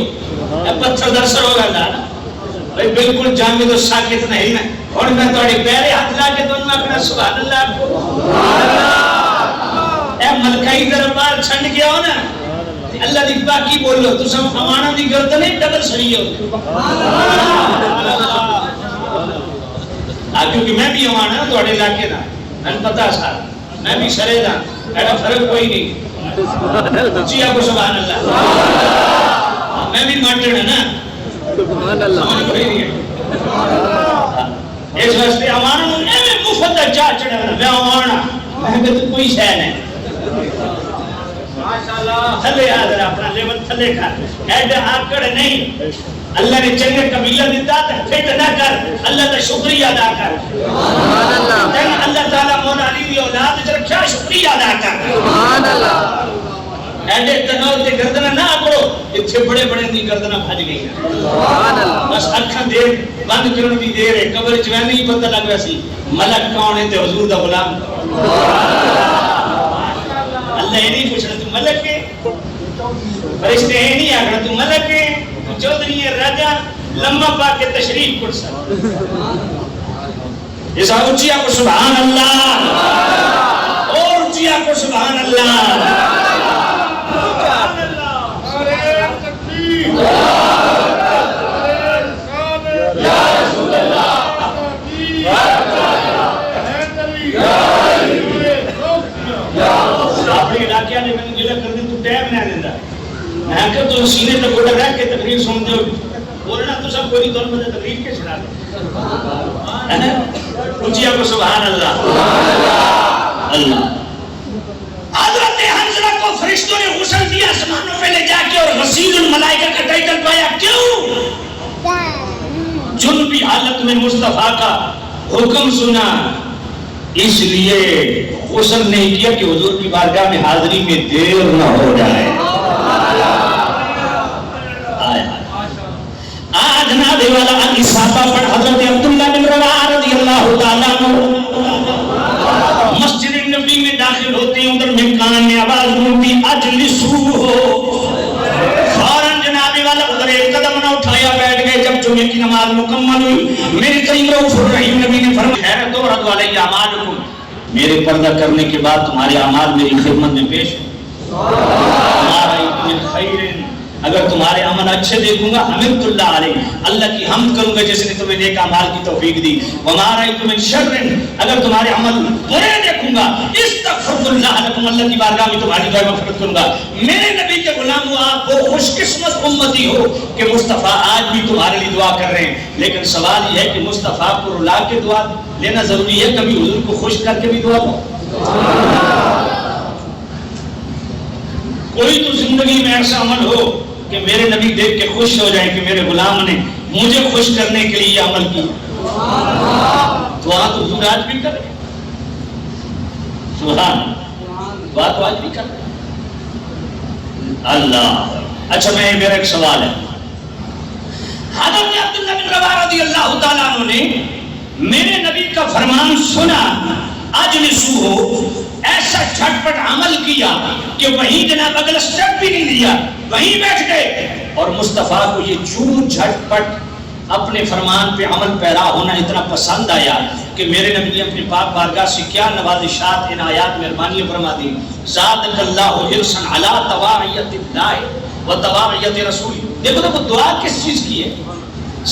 Speaker 1: پتھر درسر ہوگا نا بھائی بالکل جامد و ساکت نہیں نا. اور میں تھوڑے پیرے ہاتھ لا کے دونوں اپنا سبحان اللہ آپ کو اے ملکائی دربار چھنڈ گیا ہو نا اللہ دی پاکی بولو تو سب امانہ دی گردن ہے ڈبل سری ہو. کیونکہ میں بھی امانہ ہوں تھوڑے علاقے دا میں پتا سا میں بھی سرے دا ایڈا فرق کوئی نہیں. جی آپ کو سبحان اللہ میں بھی مانٹر ہے نا کوئی نہیں ہے. اس واسطے امانہ میں مفت جا چڑھا میں امانہ میں کہ تو کوئی شے نہیں تھلے آدھر اپنا لیول تھلے کر ایڈا آکڑ نہیں. اللہ نے چنگے قبیلہ دیتا تو پھٹ نہ کر اللہ کا شکریہ ادا کر. اللہ تعالیٰ مولا علی دی اولاد جو رکھا شکریہ ادا کر. ایڈے تنور تے گردنہ نہ آکڑو اتھے بڑے بڑے دی گردنہ بھاج گئی ہیں. بس اکھاں دیر بند کرن دی دیر ہے قبر چوہ نہیں پتہ لگ رہا سی ملک کون ہے تے حضور دا غلام. اللہ یہ نہیں پوچھنا تو ملک ہے فرشتے ہیں نہیں آگرہ تو ملک ہے تو چودھری ہے راجہ لمبا پا کے تشریف کر سکتا. اس اونچی کو سبحان اللہ اور اونچی کو سبحان اللہ. اپنے علاقے نے میں نے گلہ کر دی تو ٹائم نہ دیتا میں کہ تو سینے تک گوڑا رکھ کے تقریر سن دے بولنا تو سب کوئی دور مجھے تقریر کے چھڑا دے. اونچیا کو سبحان اللہ. اللہ حضرت حنظلہ کو فرشتوں نے غسل دیا آسمانوں پہ لے جا کے اور غسیل الملائکہ کا ٹائٹل پایا. کیوں؟ جنبی حالت میں مصطفیٰ کا حکم سنا اس لیے غسل نہیں کیا کہ حضور کی بارگاہ میں حاضری میں دیر نہ ہو جائے. جناب والا صحابہ پر حضرت عبداللہ بن رواحہ رضی اللہ تعالیٰ عنہ مسجد نبی میں داخل ہوتے ہیں ادھر میں کان میں آواز گونجتی اجلسو ہو. فوراً جناب والا ادھر ایک قدم نہ اٹھایا بیٹھ گئے. جب جمعے کی نماز مکمل ہوئی میرے کریم رؤوف الرحیم نبی نے فرمایا خیرت ورد علی اعمالکم میرے پردہ کرنے کے بعد تمہارے اعمال میری خدمت میں پیش اگر تمہارے عمل اچھے دیکھوں گا حمدت اللہ علیہ اللہ کی حمد کروں گا جس نے تمہیں نیک اعمال کی توفیق دی. وما رأیت من شر اگر تمہارے عمل برے دیکھوں گا استغفرت اللہ لکم اللہ کی بارگاہ میں تمہاری دعا مغفرت کروں گا. میرے نبی کے غلام ہو آپ وہ خوش قسمت امتی ہو کہ مصطفیٰ آج بھی تمہارے لیے دعا کر رہے ہیں. لیکن سوال یہ ہے کہ مصطفیٰ کو رلا کے دعا لینا ضروری ہے کبھی حضور کو خوش کر کے بھی دعا دو. کوئی تو زندگی میں ایسا عمل ہو کہ میرے نبی دیکھ کے خوش ہو جائیں کہ میرے غلام نے مجھے خوش کرنے کے لیے یہ عمل کیا. دعا تو حضور آج بھی کرے سبحان دعا تو آج بھی کرے اللہ. اچھا میں میرا ایک سوال ہے حضرت عبداللہ بن رواحہ رضی اللہ تعالیٰ عنہ نے میرے نبی کا فرمان سنا اجلسو ہو ایسا جھٹ پٹ عمل کیا کہ وہیں جناب اگلا سٹیپ بھی نہیں لیا وہیں بیٹھ گئے. اور مصطفیٰ کو یہ چون جھٹ پٹ اپنے فرمان پہ عمل پیرا ہونا اتنا پسند آیا کہ میرے نبی نے اپنی پاک بارگاہ سے کیا نوازشات عنایات مہربانی فرما دی. زادک اللہ حرصا علی طواعیت اللہ و طواعیت رسول. دیکھو تو دعا کس چیز کی ہے؟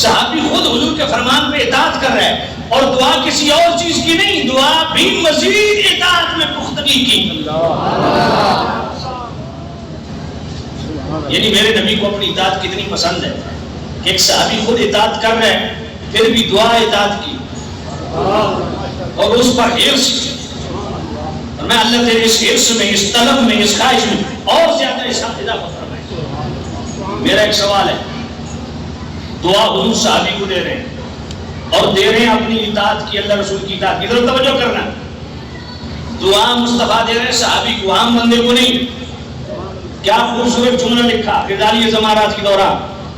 Speaker 1: صحابی خود حضور کے فرمان پہ اطاعت کر رہے ہیں اور دعا کسی اور چیز کی نہیں. دعا بھی مزید اطاعت میں پختگی کی. یعنی میرے نبی کو اپنی اطاعت کتنی پسند ہے کہ ایک صحابی خود اطاعت کر رہے ہیں پھر بھی دعا اطاعت کی اور اس پر حرص. اور میں اللہ تیرے اس حرص میں اس طلب میں اس خواہش میں اور زیادہ اضافہ فرمائے. میرا ایک سوال ہے دعا حضور صحابی کو دے رہے ہیں اور دے رہے ہیں اپنی اطاعت کی اللہ رسول کی اطاعت کی. ادھر توجہ کرنا دعا مصطفیٰ دے رہے ہیں صحابی کو عام بندے کو نہیں. کیا خوبصورت جملہ لکھا غزالی زمانات کے دوران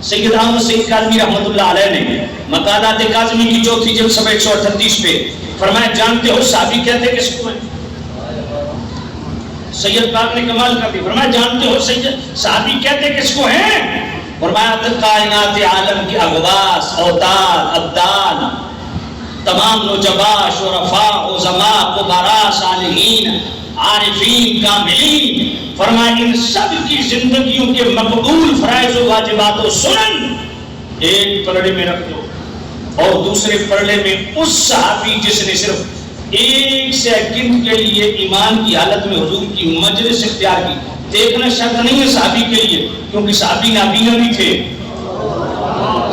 Speaker 1: سید احمد سعید کاظمی رحمۃ اللہ علیہ نے مقالات کاظمی کی چوتھی جلد صفحہ 138 پہ فرمایا جانتے ہو صحابی کہتے کس کو ہیں؟ سید پاک نے کمال کر دی، فرمایا جانتے ہو صحابی کہتے کس کو ہیں؟ فرمایا کائنات عالم کی اغواس، اوتاد، ابدال، تمام نجبا، شرفاء، عظماء، کبراء، صالحین، عارفین، کاملین، فرمایا ان سب کی زندگیوں کے مقبول فرائض و واجبات و سنن ایک پلڑے میں رکھ دو اور دوسرے پلڑے میں اس صحابی جس نے صرف ایک سیکنڈ کے لیے ایمان کی حالت میں حضور کی مجلس اختیار کی. دیکھنا شرط نہیں ہے صحابی کے لیے، کیونکہ صحابی نابینا بھی تھے.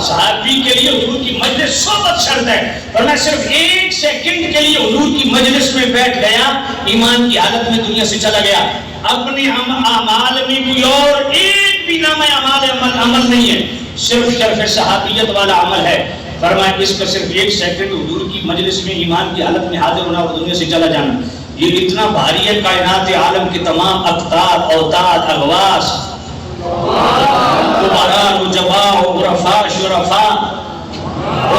Speaker 1: صحابی کے لیے حضور کی مجلس صحبت شرط ہے، ورنہ صرف ایک سیکنڈ کے لیے حضور کی مجلس میں بیٹھ گیا، ایمان کی حالت میں دنیا سے چلا گیا. اپنے اعمال میں کوئی اور ایک بھی نام اعمال عمل نہیں ہے، صرف شرف صحابیت والا عمل ہے. فرمایا اس کا صرف ایک سیکنڈ حضور کی مجلس میں ایمان کی حالت میں حاضر ہونا اور دنیا سے چلا جانا، یہ اتنا بھاری ہے. کائنات عالم کے تمام اقطاب، اوتاد، اغواس، کبراء، نجباء، عرفاء، شرفاء،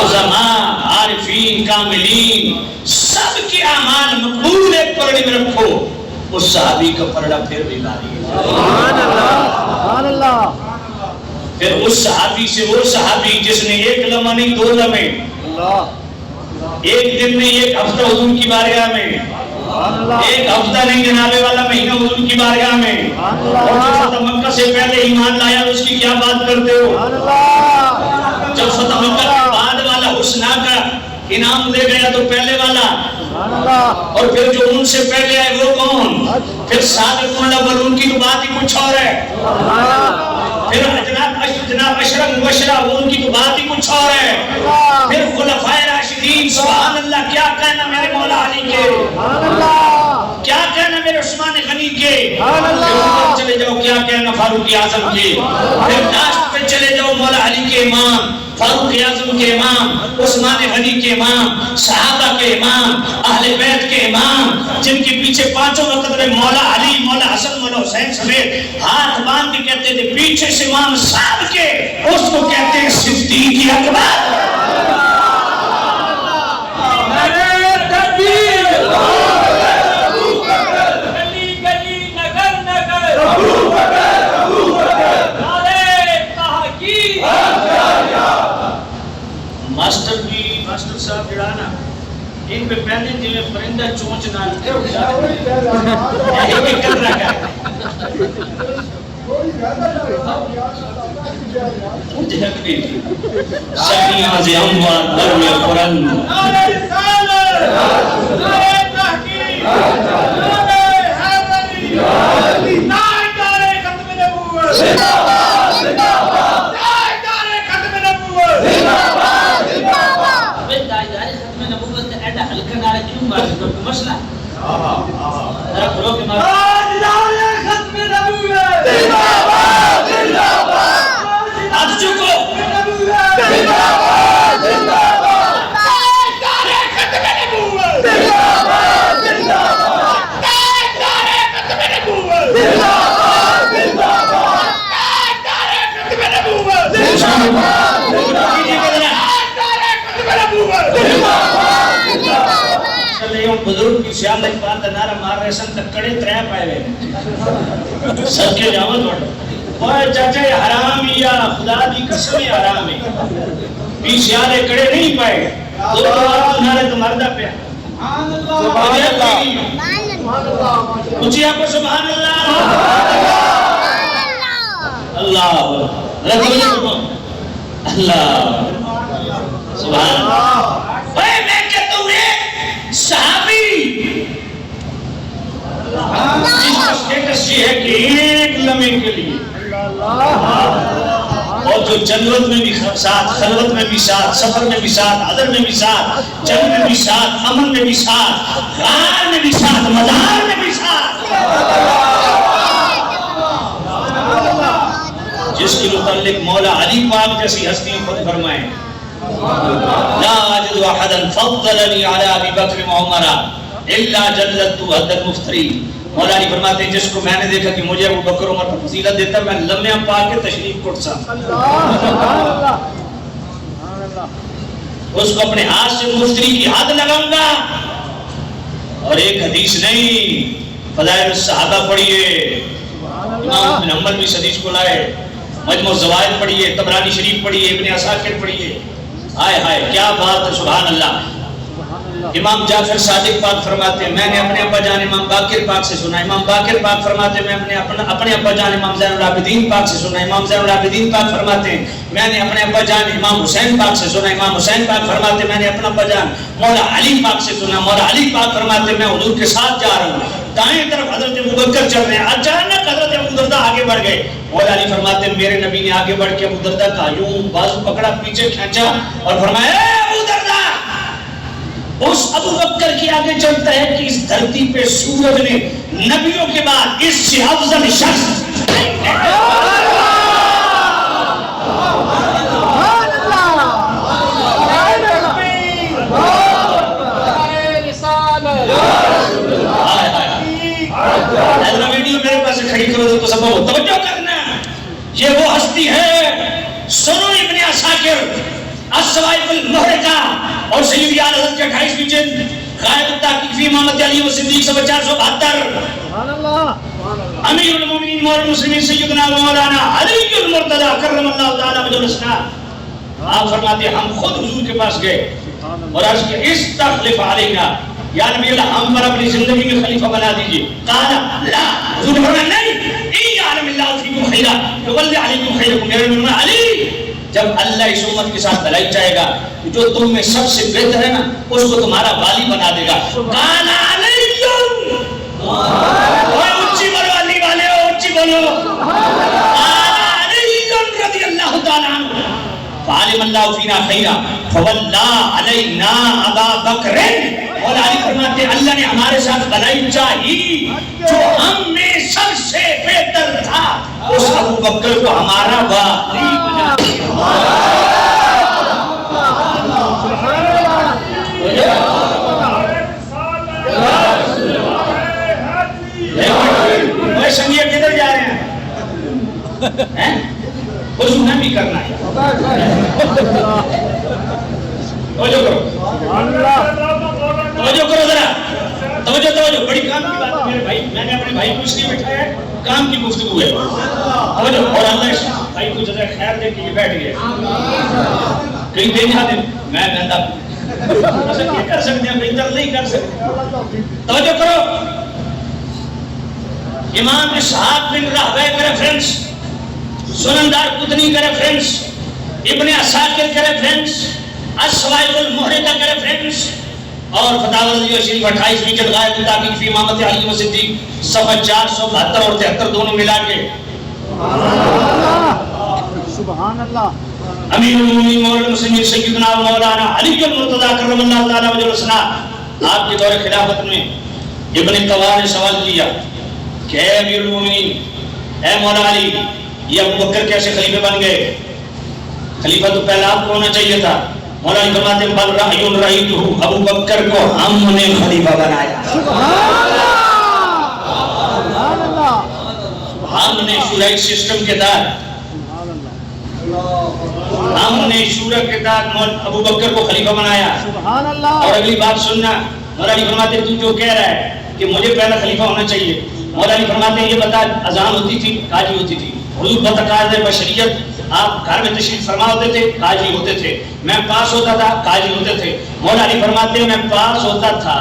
Speaker 1: عظماء، عارفین، کاملین، سب کے اعمال مقبول ایک پلڑے میں رکھو. اس صحابی کا پلڑا پھر بھی بھاری ہے. سبحان اللہ، سبحان اللہ. پھر اس صحابی سے وہ صحابی جس نے ایک لمحہ نہیں 2 لمحے، ایک دن نہیں ایک ہفتہ حضور کی بارگاہ میں، ایک ہفتہ نہیں جنابے والا مہینہ حضور کی بارگاہ میں، اور جب فتح مکہ سے پہلے ایمان لایا اس کی کیا بات کرتے ہو؟ جب فتح مکہ کے بعد والا حسنہ کا انعام دے گیا تو پہلے والا، اور پھر جو ان سے پہلے آئے وہ کون؟ پھر سابقون الاولون کی تو بات ہی کچھ اور ہے. پھر جناب اشرف مبشرہ وہ ان کی تو بات ہی کچھ اور ہے. پھر خلفائے راشدین، سبحان اللہ، کیا کہنا میرے مولا علی کے، کیا کہنا میرے عثمان غنی کے، پھر چلے جاؤ کیا کہنا فاروق اعظم کے، پھر لاسٹ پہ چلے جاؤ مولا علی کے امام، فاروق اعظم کے امام، عثمان غنی کے امام، صحابہ کے امام، اہل بیت کے امام، جن کے پیچھے 5 وقت میں مولا علی، مولا حسن، مولا حسین سمیت ہاتھ باندھ کے کہتے تھے پیچھے سے امام صاحب کے، اس کو کہتے ہیں صدیق اکبر. ماسٹر صاحب جڑا نا ان پہ پہلے جلے پرندہ چونچ نہ لکھے ہو جاتا ہے ایک کر رکھا ہے سکیاں سے اموات در میں قرآن نعرہ رسالت، نعرہ تحقیق، نعرہ حیدری، نعرہ ختم نبوت، نعرہ ختم نبوت. مسئلہ ذرا کھلو کے مارو ختم نبوت زندہ باد، زندہ باد. ہاتھ چکو زندہ باد، زندہ باد. نعرہ ختم نبوت زندہ باد، زندہ باد. نعرہ ختم نبوت زندہ باد، زندہ باد. نعرہ ختم نبوت زندہ باد، زندہ باد. بزرگ کی سیال اقبال کا نعرہ مار رہے سن تک کڑے 3 پائے ہوئے سب کے جاوت وڑ اوہ چاچا یہ حرام یا خدا دی قسم یہ حرام ہے بھی سیالے کڑے نہیں پائے 2 بار نعرہ تو مردہ پہ سبحان اللہ، اچھی آپ کو سبحان اللہ، اللہ اللہ سبحان اللہ. میں کہتا ہوں صحابی جس کا سٹیٹس یہ ہے کہ ایک لمحے کے لیے اور جو جنت میں بھی ساتھ، خلوت میں بھی ساتھ، سفر میں بھی ساتھ، حضر میں بھی ساتھ، جنگ میں بھی ساتھ، امن میں بھی ساتھ، غار میں بھی ساتھ، مزار میں بھی ساتھ، جس کے متعلق مولا علی پاک جیسی ہستی خود فرمائیں لا اجد احدا فضلني على ابي بكر وعمر الا جلدت حد المفتري مولا علی فرماتے ہیں جس کو میں نے دیکھا کہ مجھے ابو بکر عمر پر فضیلت دیتا میں لمحہ پا کے تشریف کٹ سا، اس کو اپنے ہاتھ سے مفتری کی حد لگاؤں گا۔ اور ایک حدیث نہیں، فضائل الصحابہ پڑھیے، امام بن حنبل بھی حدیث کو لائے، مجموع الزوائد پڑھیے، طبرانی شریف پڑھیے، ابن عساکر پڑھیے، ہائے ہائے کیا بات ہے، سبحان اللہ۔ امام جعفر صادق پاک فرماتے ہیں میں نے اپنے ابا جان امام باقر پاک سے سنا، امام باقر پاک فرماتے ہیں میں نے اپنے ابا جان امام زین العابدین پاک سے سنا، امام زین العابدین پاک فرماتے ہیں میں نے اپنے ابا جان امام حسین پاک سے سنا، امام حسین پاک فرماتے ہیں میں نے اپنا ابا جان مولا علی پاک سے سنا، مولا علی پاک فرماتے ہیں میں حضور کے ساتھ جا رہا ہوں، دائیں طرف حضرت ابوبکر چل رہے ہیں، اچانک حضرت ابو درداء آگے بڑھ گئے، مولا علی فرماتے ہیں میرے نبی نے آگے بڑھ کے ابو درداء کا یوں بازو پکڑا، پیچھے کھینچا اور فرمایا اے ابو درداء، اس ابو بکر کی آگے چلتا ہے کہ اس دھرتی پہ سورج نے نبیوں کے بعد اس سے افضل شخص ویڈیو میرے پاس کھڑی کرو تو سب توجہ کرنا، یہ وہ ہستی ہے، سنو ابن عساکر الصواعق المحرقہ اور سیدی اعلی حضرت کے 28ویں جلد غائب التحقیق فی امامت علی و صدیق 472 سبحان اللہ، امیر المومنین مولا المسلمین سیدنا و مولانا علی المرتضی کرم اللہ تعالی وجہ الاسنا، آپ فرماتے ہیں ہم خود حضور کے پاس گئے اور عرض کیا استخلف علینا، یا نبی اللہ ہم پر اپنی زندگی میں خلیفہ بنا دیجئے، قال لا، حضور نے فرمایا نہیں، ای یعلم اللہ فیکم خیرا یولی علیکم خیرکم، میرے نبی علی جب اللہ اس امت کے ساتھ بھلائی چاہے گا جو تم میں سب سے بہتر ہے نا اس کو تمہارا والی بنا دے گا، قال علی، اونچی بولو علی والے، اونچی بولو، قال علی رضی اللہ تعالی عنہ فعلم اللہ فینا خیرا فولا علینا ابا بکر، اور علی فرماتے ہیں اللہ نے ہمارے ساتھ بھلائی چاہی، جو ہم میں سب سے بہتر تھا اس ابو بکر کو ہمارا والی بنا دیا۔ سنگیا کدھر جا رہے ہیں؟ کچھ انہیں بھی کرنا ہے، توجہ کرو، توجہ کرو ذرا، توجہ، بڑی کام کی بات ہے میرے بھائی، میں نے اپنے بھائی کو اس لیے بٹھایا ہے، کام کی گفتگو ہے، توجہ، اور اللہ اس بھائی کو جزائے خیر دے کے یہ بیٹھ گئے، کہیں دے جا دیں، میں گندہ ایسا کیا کر سکتے ہیں، بہتر نہیں کر سکتے، توجہ کرو، امام اسحاق بن راہویہ کا ریفرنس، سنن دارقطنی کا ریفرنس، ابن عساکر کا ریفرنس، الصواعق المحرقہ کا ریفرنس، اور فتاوی رضویہ شریف 28ویں جلد غائب التحقیق فی امامت علی و صدیق صفحہ 472 اور 73 دونوں ملا کے
Speaker 2: سبحان اللہ،
Speaker 1: امیر المومنین مولا المسلمین سیدنا و مولانا علی المرتضی کرم اللہ تعالی وجہ الحسنہ، آپ کے دور خلافت میں ابن طوال نے سوال کیا کہ اے امیر المومنین، اے مولا علی، یہ ابو بکر کیسے خلیفہ بن گئے؟ خلیفہ تو پہلا آپ کو ہونا چاہیے تھا۔ مولا علی فرماتے ہیں بل رأی رأیتہ، ابو بکر کو ہم نے خلیفہ بنایا، ہم نے شورای سسٹم کے تحت، ہم نے شورا کے تحت ابو بکر کو خلیفہ بنایا۔ اور اگلی بات سننا، مولا علی فرماتے ہیں تو جو کہہ رہا ہے کہ مجھے پہلا خلیفہ ہونا چاہیے، مولا علی فرماتے ہیں یہ بتا اذان ہوتی تھی، قاضی ہوتی تھی، حضور بتقاضۂ بشریت آپ گھر میں تشریف فرما ہوتے تھے، قاضی ہوتے تھے، میں پاس ہوتا تھا، قاضی ہوتے تھے، مولا علی فرماتے ہیں میں پاس ہوتا تھا،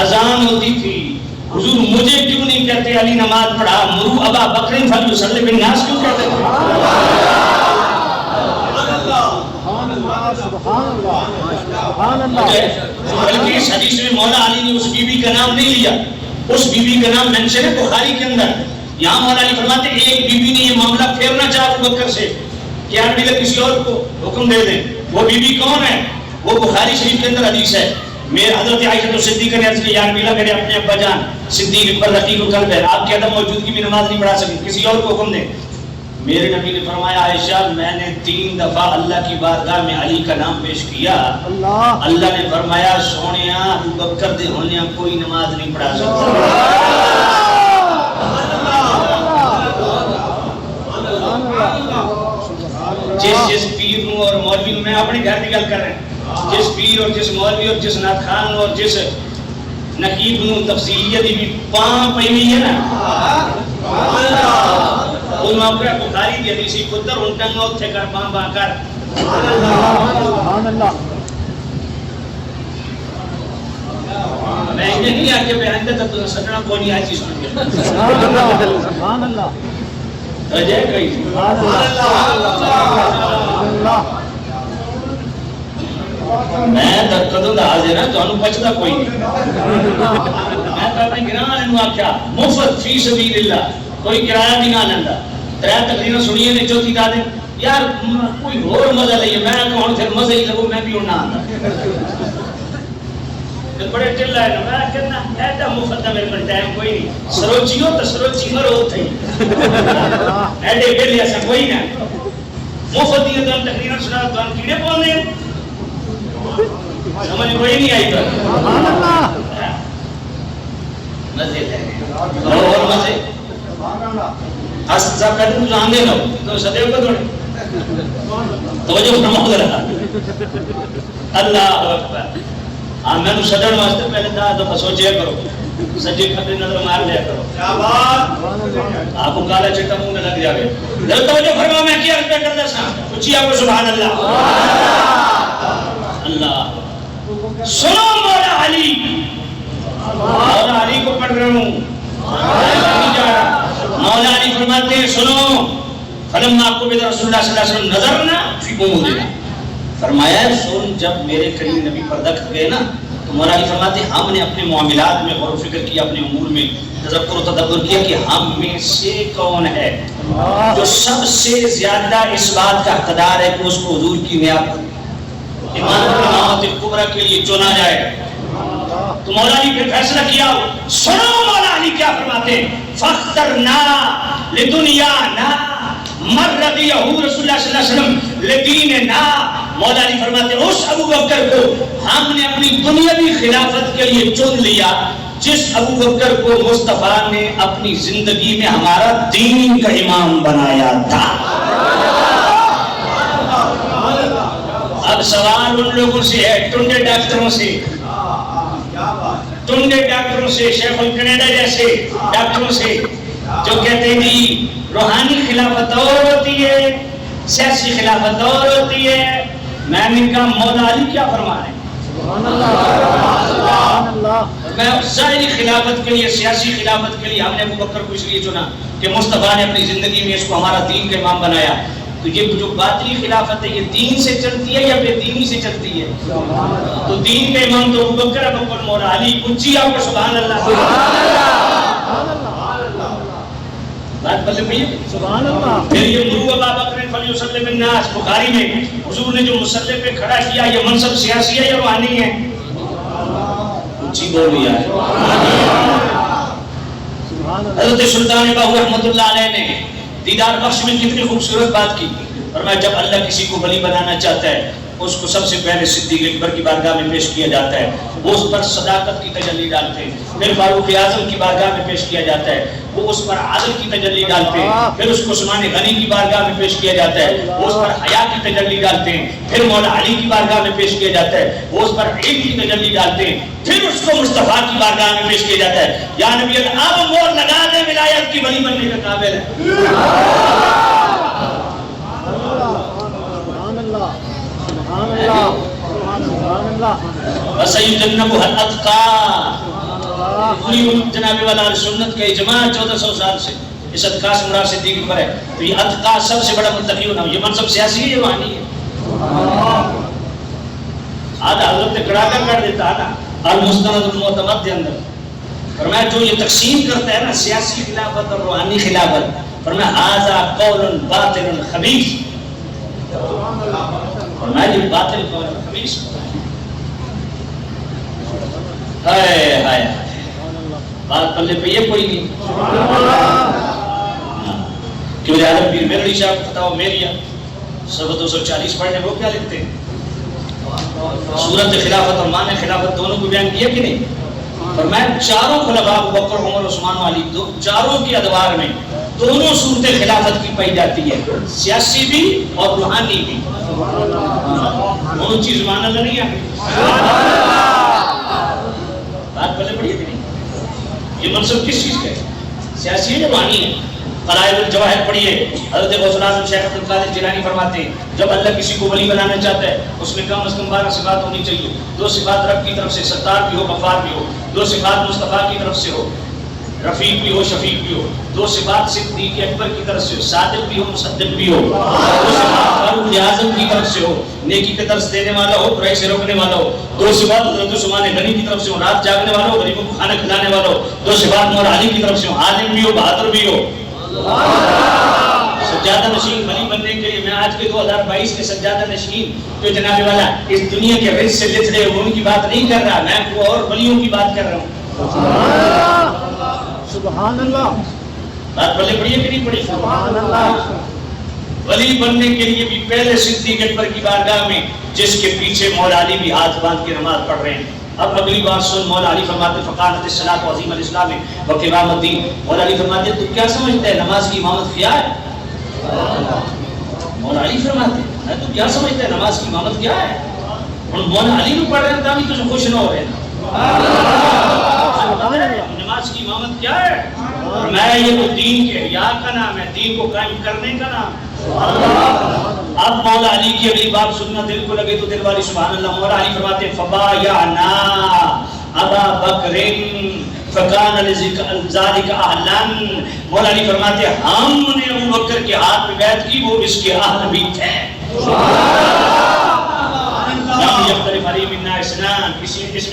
Speaker 1: اذان ہوتی تھی، حضور مجھے کیوں نہیں کہتے علی نماز پڑھا، مرو ابا بکر فلیصلی بالناس کیوں کہتے تھے؟ بلکہ اس حدیث میں مولا علی نے اس بی بی کا نام نہیں لیا، اس بی بی کا نام منشن ہے بخاری کے اندر، یہاں مولا علی فرماتے ہیں ایک بی بی نے یہ معاملہ پھیرنا چاہا ابو بکر سے کہ یار ملے کسی اور کو حکم دے دیں، وہ بی بی کون ہے؟ وہ بخاری شریف کے اندر حدیث ہے، میرے حضرت عائشہ صدیقہ نے عرض کیا یا نبی اللہ میرے اپنے ابا جان صدیق اکبر رقیق القلب ہے، آپ کی عدم موجودگی میں نماز نہیں پڑھا سکیں، کسی اور کو حکم دیں۔ میرے نبی نے فرمایا عائشہ میں نے 3 دفعہ اللہ کی بارگاہ میں علی کا نام پیش کیا، اللہ نے فرمایا سونیا ابو بکر دے ہونے کوئی نماز نہیں پڑھا سکتا۔ جس پیر نو اور مولوی نو، میں اپنے گھر کی گل کر رہا ہوں، جس پیر اور جس مولوی اور جس نعت خان اور جس نقیب نو تفصیلیت بھی پاں پئی ہوئی ہے نا، وہ نوکرا بخاری دی حدیث پتر انٹنگ اوتھے کر پاں پاں کر، سبحان اللہ۔ میں یہ نہیں آ کے بیان کرتا تو سٹنا کوئی نہیں آئی چیز سن گیا، سبحان اللہ رجے کئی میں کدوں دا حاضر ہاں، تانوں بچدا کوئی نہیں۔ میں تو اپنے گراں نوں آکھیا مفت فی سبیل اللہ، کوئی کرایہ بھی نہ لیندا، 3 تقریراں سنیے نے چوتھی دا دے یار کوئی اور مزہ لئیے، میں کہوں پھر مزہ ہی لگو میں بھی نہ آندا، بڑے ٹلا ہے نا، میں کہنا ایڈا مفت دا میرے کو ٹائم کوئی نہیں، سروچیو تو سروچی مرو تھئی ایڈے ویلے ایسا کوئی نہ مفت دی تو تقریراں سنا تو کیڑے بولنے سمجھ کوئی نہیں آئی پر سبحان اللہ مزے لے اور مزے سبحان اللہ اس سب کا تو جان دے لو تو سدے کو تھوڑے توجہ فرماؤ ذرا اللہ اکبر۔ ہاں میں تو صدر واسطے پہلے تھا تو سوچیا کرو، سجے کھبے نظر مار لیا کرو، کیا بات آپ کو کالا چٹا منہ میں لگ جاوے، ذرا توجہ فرماؤ میں کیا عرض کرتا سا، اونچی آپ کو سبحان اللہ اللہ۔ سنو مولا علی، مولا علی کو پڑھ رہا ہوں، مولا علی فرماتے ہیں سنو، فلما قبض رسول اللہ صلی اللہ علیہ وسلم نظرنا فی امورنا، فرمایا سن جب میرے قریب نبی پردہ کر گئے نا تو مولا علی فرماتے ہیں ہم نے اپنے معاملات میں غور و فکر کیا، اپنے امور میں تذکر و تدبر کیا کہ ہم میں سے کون ہے جو سب سے زیادہ اس بات کا حقدار ہے کہ اس کو حضور کی نیابت امامت کبریٰ کے لیے چنا جائے۔ تو مولا علی پھر فیصلہ کیا، سنو مولا علی کیا فرماتے ہیں، فَاخْتَرْنَا لِدُنْيَانَا مَنْ رَضِيَهُ رسول اللہ صلی اللہ علیہ وسلم لِدِينِنَا، مولا علی فرماتے ہیں اس ابو بکر کو ہم نے اپنی دنیاوی خلافت کے لیے چن لیا جس ابو بکر کو مصطفیٰ نے اپنی زندگی میں ہمارا دین کا امام بنایا تھا۔ اب سوال ان لوگوں سے ہے، ٹنڈے ڈاکٹروں سے، ٹنڈے ڈاکٹروں سے، شیخ الکینیڈا جیسے ڈاکٹروں سے جو کہتے ہیں جی روحانی خلافت اور ہوتی ہے، سیاسی خلافت اور ہوتی ہے، میں نے کہا مولا علی کیا فرما رہے ہیں، میں ظاہری خلافت کے لیے، سیاسی خلافت کے لیے ہم نے ابو بکر کو اس لیے چنا کہ مصطفیٰ نے اپنی زندگی میں اس کو ہمارا دین کا امام بنایا۔ تو یہ جو باطنی خلافت ہے یہ دین سے چلتی ہے یا بے دینی سے چلتی ہے؟ تو دین کا امام تو ابو بکر ابو بکر مولا علی، اونچی آپ کو سبحان اللہ بات بلے بھئی سبحان اللہ۔ پھر یہ مرو ابا بکر فلیصلی بالناس، بخاری میں حضور نے جو مصلی پہ کھڑا کیا، یہ منصب سیاسی ہے یا روحانی ہے؟ اونچی بول لیا ہے۔ حضرت سلطان باہو رحمۃ اللہ علیہ نے دیدار بخش میں کتنی خوبصورت بات کی، فرمایا جب اللہ کسی کو ولی بنانا چاہتا ہے اس کو سب سے پہلے صدیق اکبر کی بارگاہ میں پیش کیا جاتا ہے، وہ اس پر صداقت کی تجلی ڈالتے ہیں، پھر فاروق اعظم کی بارگاہ میں پیش کیا جاتا ہے، وہ اس پر عدل کی تجلی ڈالتے ہیں، پھر اس کو عثمان غنی کی بارگاہ میں پیش کیا جاتا ہے، وہ اس پر حیا کی تجلی ڈالتے ہیں، پھر مولا علی کی بارگاہ میں پیش کیا جاتا ہے، وہ اس پر علم کی تجلی ڈالتے ہیں، پھر اس کو مصطفیٰ کی بارگاہ میں پیش کیا جاتا ہے، یا نبی اللہ اب مور لگا دے ولایت کی ولی بننے کا قابل ہے۔ وَسَيُجَنَّبُهَا الْأَتْقَى، پوری جناب والا سنت کا اجماع 1400 سال سے اس اتقا سے مراد صدیق اکبر ہے، تو یہ اتقا سب سے بڑا متقی ہونا، یہ منصب سیاسی ہے یہ روحانی ہے؟ آدھا حضرت کڑا کر دیتا ہے نا المستند المعتمد کے اندر، فرمایا جو یہ تقسیم کرتا ہے نا سیاسی خلافت اور روحانی خلافت، فرمایا ھذا قول باطل خبیث، فرمایا یہ باطل قول خبیث، ہائے ہائے بات پلے پہ یہ کوئی نہیں، جو عالم پیر میرڑی صاحب فتاوی میریہ صفحہ 240 پڑھنے وہ کیا لکھتے ہیں؟ صورت خلافت اور معنی خلافت دونوں کو بیان کیا کہ نہیں؟ فرمایا چاروں خلفاء ابو بکر عمر عثمان و علی چاروں کے ادوار میں دونوں صورت خلافت کی پائی جاتی ہے، سیاسی بھی اور روحانی بھی. دونوں چیز مان اللہ نہیں ہے. بات پہلے پڑھی کہ نہیں؟ یہ منصب کس چیز کا ہے؟ سیاسی ہے یا روحانی ہے؟ قلائد الجواہر پڑھیے، حضرت غوث الاعظم شیخ عبد القادر جیلانی فرماتے ہیں جب اللہ کسی کو ولی بنانا چاہتا ہے اس میں کم از کم 12 صفات ہونی چاہیے. 2 صفات رب کی طرف سے، ستار بھی ہو غفار بھی ہو. 2 صفات مصطفیٰ کی طرف سے ہو، رفیق بھی ہو شفیق بھی ہو. 2 صفات صدیق اکبر کی طرف سے ہو، صادق بھی ہو مصدق بھی ہو. 2 صفات فاروق اعظم کی طرف سے ہو، نیکی کے درس دینے والا ہو، برائی سے روکنے والا ہو. 2 صفات حضرت عثمان غنی کی طرف سے ہو، رات جاگنے والا ہو، غریبوں کو کھانا کھلانے والا ہو. 2 صفات مولا علی کی طرف سے ہو، عالم بھی ہو بہادر بھی ہو. سجادہ نشین ولی بننے کے لیے میں آج کے 2022 کے سجادہ نشین جو جناب والا اس دنیا کے رزق سے لتڑے ان کی بات نہیں کر رہا، میں کو اور ولیوں کی بات کر رہا ہوں.
Speaker 2: سبحان اللہ.
Speaker 1: بات پہلے پڑھی ہے کہ نہیں پڑھی؟
Speaker 2: سبحان اللہ.
Speaker 1: ولی بننے کے لیے بھی پہلے صدیق اکبر کی بارگاہ میں جس کے پیچھے مولا علی بھی ہاتھ باندھ کے نماز پڑھ رہے ہیں. اب اگلی بات سن، مولا علی فرماتے فقانت الصلاۃ عظیم الاسلام و قوام الدین. مولا علی فرماتے تو کیا سمجھتا ہے نماز کی امامت کیا ہے؟ مولا علی فرماتے ہیں تو کیا سمجھتا ہے نماز کی امامت کیا ہے؟ اور مولا علی کو پڑھ رہے ہیں تاکہ تجھے خوش نہ ہو رہے ہیں. نماز کی امامت کیا ہے؟ میں یہ تو دین کے احیاء کا نام ہے، دین کو قائم کرنے کا نام. اب مولا علی کی اگلی بات سننا دل کو لگے تو دل والی سبحان اللہ. مولا علی فرماتے ہیں فبایعنا ابا بکر فکان ذلک اہلا. مولا علی فرماتے ہیں ہم نے ابو بکر کے ہاتھ میں بیعت کی، وہ اس کے اہل بھی تھے.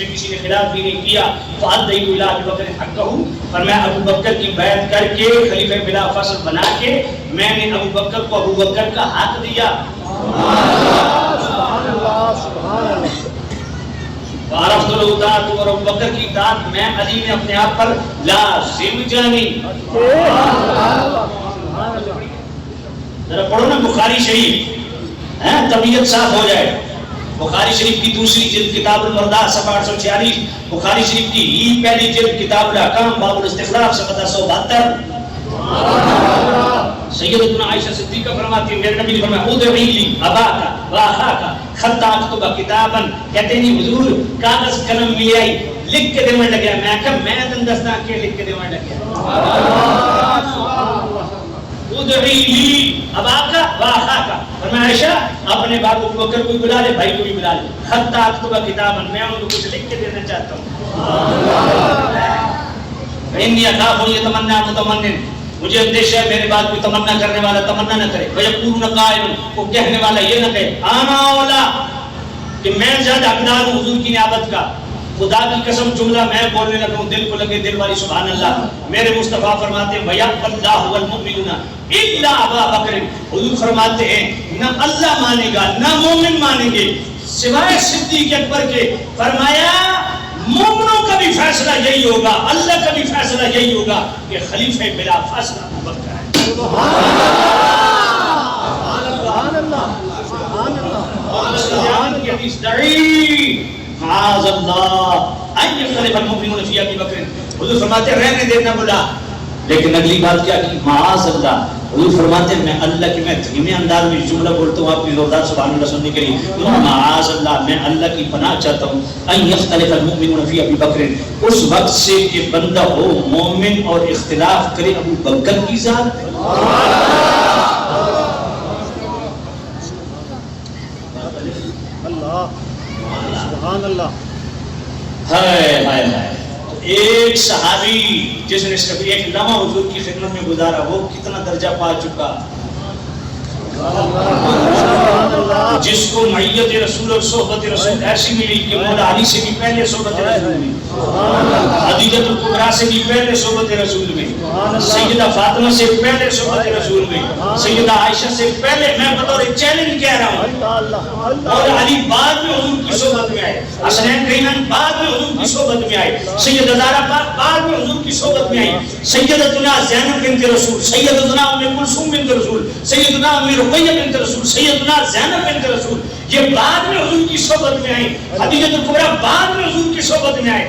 Speaker 1: کسی نے خلاف بھی نہیں کیا. فَأَدَّيْتُ إِلَىٰ أَبِي بَكْرٍ حَقَّهُ. پر میں ابو بکر کی بیعت کر کے خلیفہ بلا فصل بنا کے میں نے ابو بکر کو ابو بکر کا حق دیا.
Speaker 2: سبحان اللہ. سبحان اللہ.
Speaker 1: وعرفت العطاعت، اور ابو بکر کی اطاعت میں علی نے اپنے آپ پر لازم جانی. ذرا پڑھو نا بخاری شریف، طبیعت صاف ہو جائے. بخاری شریف کی دوسری جلد کتاب المردات صفحہ 846، بخاری شریف کی ہی پہلی جلد کتاب الاحکام باب الاستخلاف صفحہ 172. سیدتنا عائشہ صدیقہ فرماتی ہے میرے نبی نے فرمایا ادعی لی اباکا واخاکا حتی اکتب کتابا. کہتے ہیں حضور کاغذ قلم لے آئی لکھ کے دیوان لگیا. میں کہا میں دندستان کے لکھ کے دیوان لگیا. ادعی لی اباکا واخاکا. فرمایا عائشہ اپنے باپ ابو بکر کو بھی بلا لے، بھائی کو بھی بلا لے. حتی اکتب کتابا، میں ان کو کچھ لکھ کے دینا چاہتا ہوں. فإنی اخاف ان یتمنى متمن، مجھے اندیشہ ہے میرے بعد کوئی تمنا کرنے والا تمنا نہ کرے. وَيَقُولُونَ قَائِلٌ، وہ کہنے والا یہ نہ کہے آنا اولا کہ میں زیادہ حقدار ہوں حضور کی نعمت کا. خدا کی قسم جملہ میں بولنے لگا ہوں دل کو لگے دل والی سبحان اللہ. میرے مصطفیٰ فرماتے ہیں وَيَأْبَى اللَّهُ وَالْمُؤْمِنُونَ إِلَّا أَبَا بَكْرٍ. حضور فرماتے ہیں نہ اللہ مانے گا نہ مومن مانیں گے سوائے صدیق اکبر کے. فرمایا مومنوں کا بھی فیصلہ یہی ہوگا، اللہ کا بھی فیصلہ یہی ہوگا کہ خلیفہ بلا فاصلہ ابو بکر ہے.
Speaker 2: سبحان اللہ. سبحان اللہ.
Speaker 1: سبحان کی حدیث دعی معاذ اللہ ان یختلف المؤمنون فی ابی بکر. حضور فرماتے ہیں رہنے دینا بلا. لیکن اگلی بات کیا کی معاذ اللہ. حضور فرماتے ہیں میں اللہ کی میں دھیمے انداز میں جملہ بولتا ہوں آپ کی زوردار سبحان اللہ سننے کے لیے. معاذ اللہ، میں اللہ کی پناہ چاہتا ہوں ان یختلف المؤمنون فی ابی بکر، اس وقت سے کہ بندہ ہو مومن اور اختلاف کرے ابو بکر کی ذات.
Speaker 2: اللہ. سبحان اللہ.
Speaker 1: ہائے ہائے ہائے. ایک صحابی جس نے کبھی ایک لمحہ حضور کی خدمت میں گزارا وہ کتنا درجہ پا چکا. جس کو معیت رسول اور صحبت رسول ایسی ملی کہ مولا علی سے بھی پہلے صحبت رسول میں، خدیجہ الکبریٰ سے بھی پہلے صحبت رسول میں، سیدہ فاطمہ سے پہلے صحبت رسول ہوئی، سیدہ عائشہ سے پہلے، میں بطور چیلنج کہہ رہا ہوں، اور علی بعد میں حضور کی صحبت میں آئے، حسنین کریمان بعد میں حضور کی صحبت میں آئے، سیدہ زہرا پاک بعد میں حضور کی صحبت میں آئی، سیدتنا زینب بنت رسول، سیدتنا ام کلثوم بنت رسول، سیدتنا ام رقیہ بنت رسول، سیدتنا زینب بنت رسول، یہ بعد میں حضور کی صحبت میں آئی، خدیجہ کبریٰ بعد میں حضور کی صحبت میں آئے۔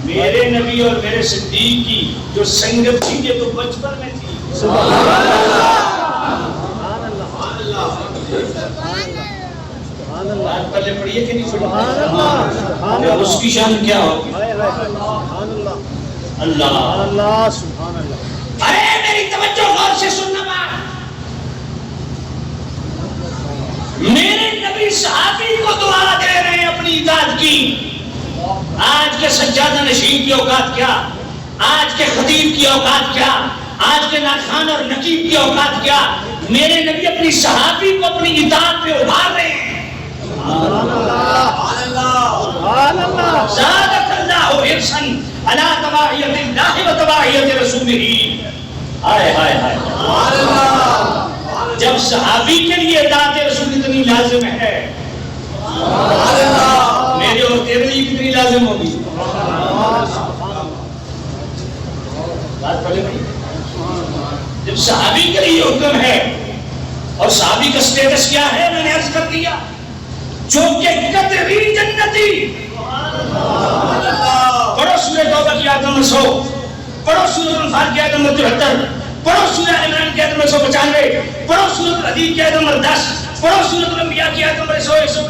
Speaker 1: میرے نبی اور میرے صدیق کی جو سنگت تھی یہ تو بچپن میں تھی۔
Speaker 2: سبحان اللہ، سبحان اللہ، سبحان اللہ،
Speaker 1: پہلے پڑھیے کہ نہیں
Speaker 2: سبحان اللہ، سبحان اللہ،
Speaker 1: اس کی شان کیا ہوگی؟
Speaker 2: سبحان اللہ،
Speaker 1: اللہ
Speaker 2: سبحان اللہ، سبحان اللہ۔
Speaker 1: ارے میری توجہ غور سے سننا بات، میرے نبی صحابی کو دعا دے رہے ہیں اپنی اطاعت کی۔ آج کے سجادہ نشین کی اوقات کیا، آج کے خطیب کی اوقات کیا، آج کے ناخوان اور نقیب کی اوقات کیا، میرے نبی اپنی صحابی کو اپنی اطاعت پہ ابھار رہے ہیں۔
Speaker 2: سبحان اللہ، سبحان اللہ،
Speaker 1: زادت اللہ حرصا علی تبعیت اللہ و تبعیت رسولہ۔ ہائے ہائے ہائے، جب صحابی کے لیے اطاعت رسول اتنی لازم ہے، میرے اور تیرے لیے کتنی لازم ہوگی؟ بات پڑھے بھائی، جب صحابی کے لیے حکم ہے، اور صحابی کا سٹیٹس کیا ہے میں نے عرض کر دیا، جو کہ قطعی جنتی۔ پڑھو سورہ توبہ کی آیت نمبر 100، پڑھو سورہ انفال کی آیت نمبر 73، پڑھو سورہ عمران کی آیت نمبر 195، پڑھو سورہ الحدید کی آیت نمبر 10، پڑھو سورۃ الانبیاء کی آیت نمبر 100 سے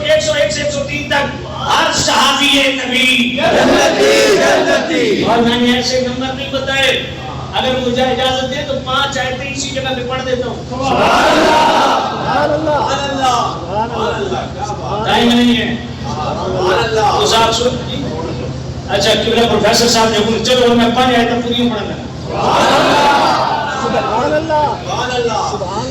Speaker 1: 103 تک۔ ہر صحابی نبی جنتی، اور میں نے ایسے نمبر نہیں بتائے، اگر مجھے اجازت دے تو 5 آیتیں اسی جگہ پہ پڑھ دیتا ہوں۔
Speaker 2: سبحان اللہ، سبحان اللہ،
Speaker 1: ٹائم نہیں ہے تو صاحب سن۔ اچھا قبلہ پروفیسر صاحب نے بولا چلو میں 5 آیتیں پوری پڑھنا۔
Speaker 2: سبحان اللہ، سبحان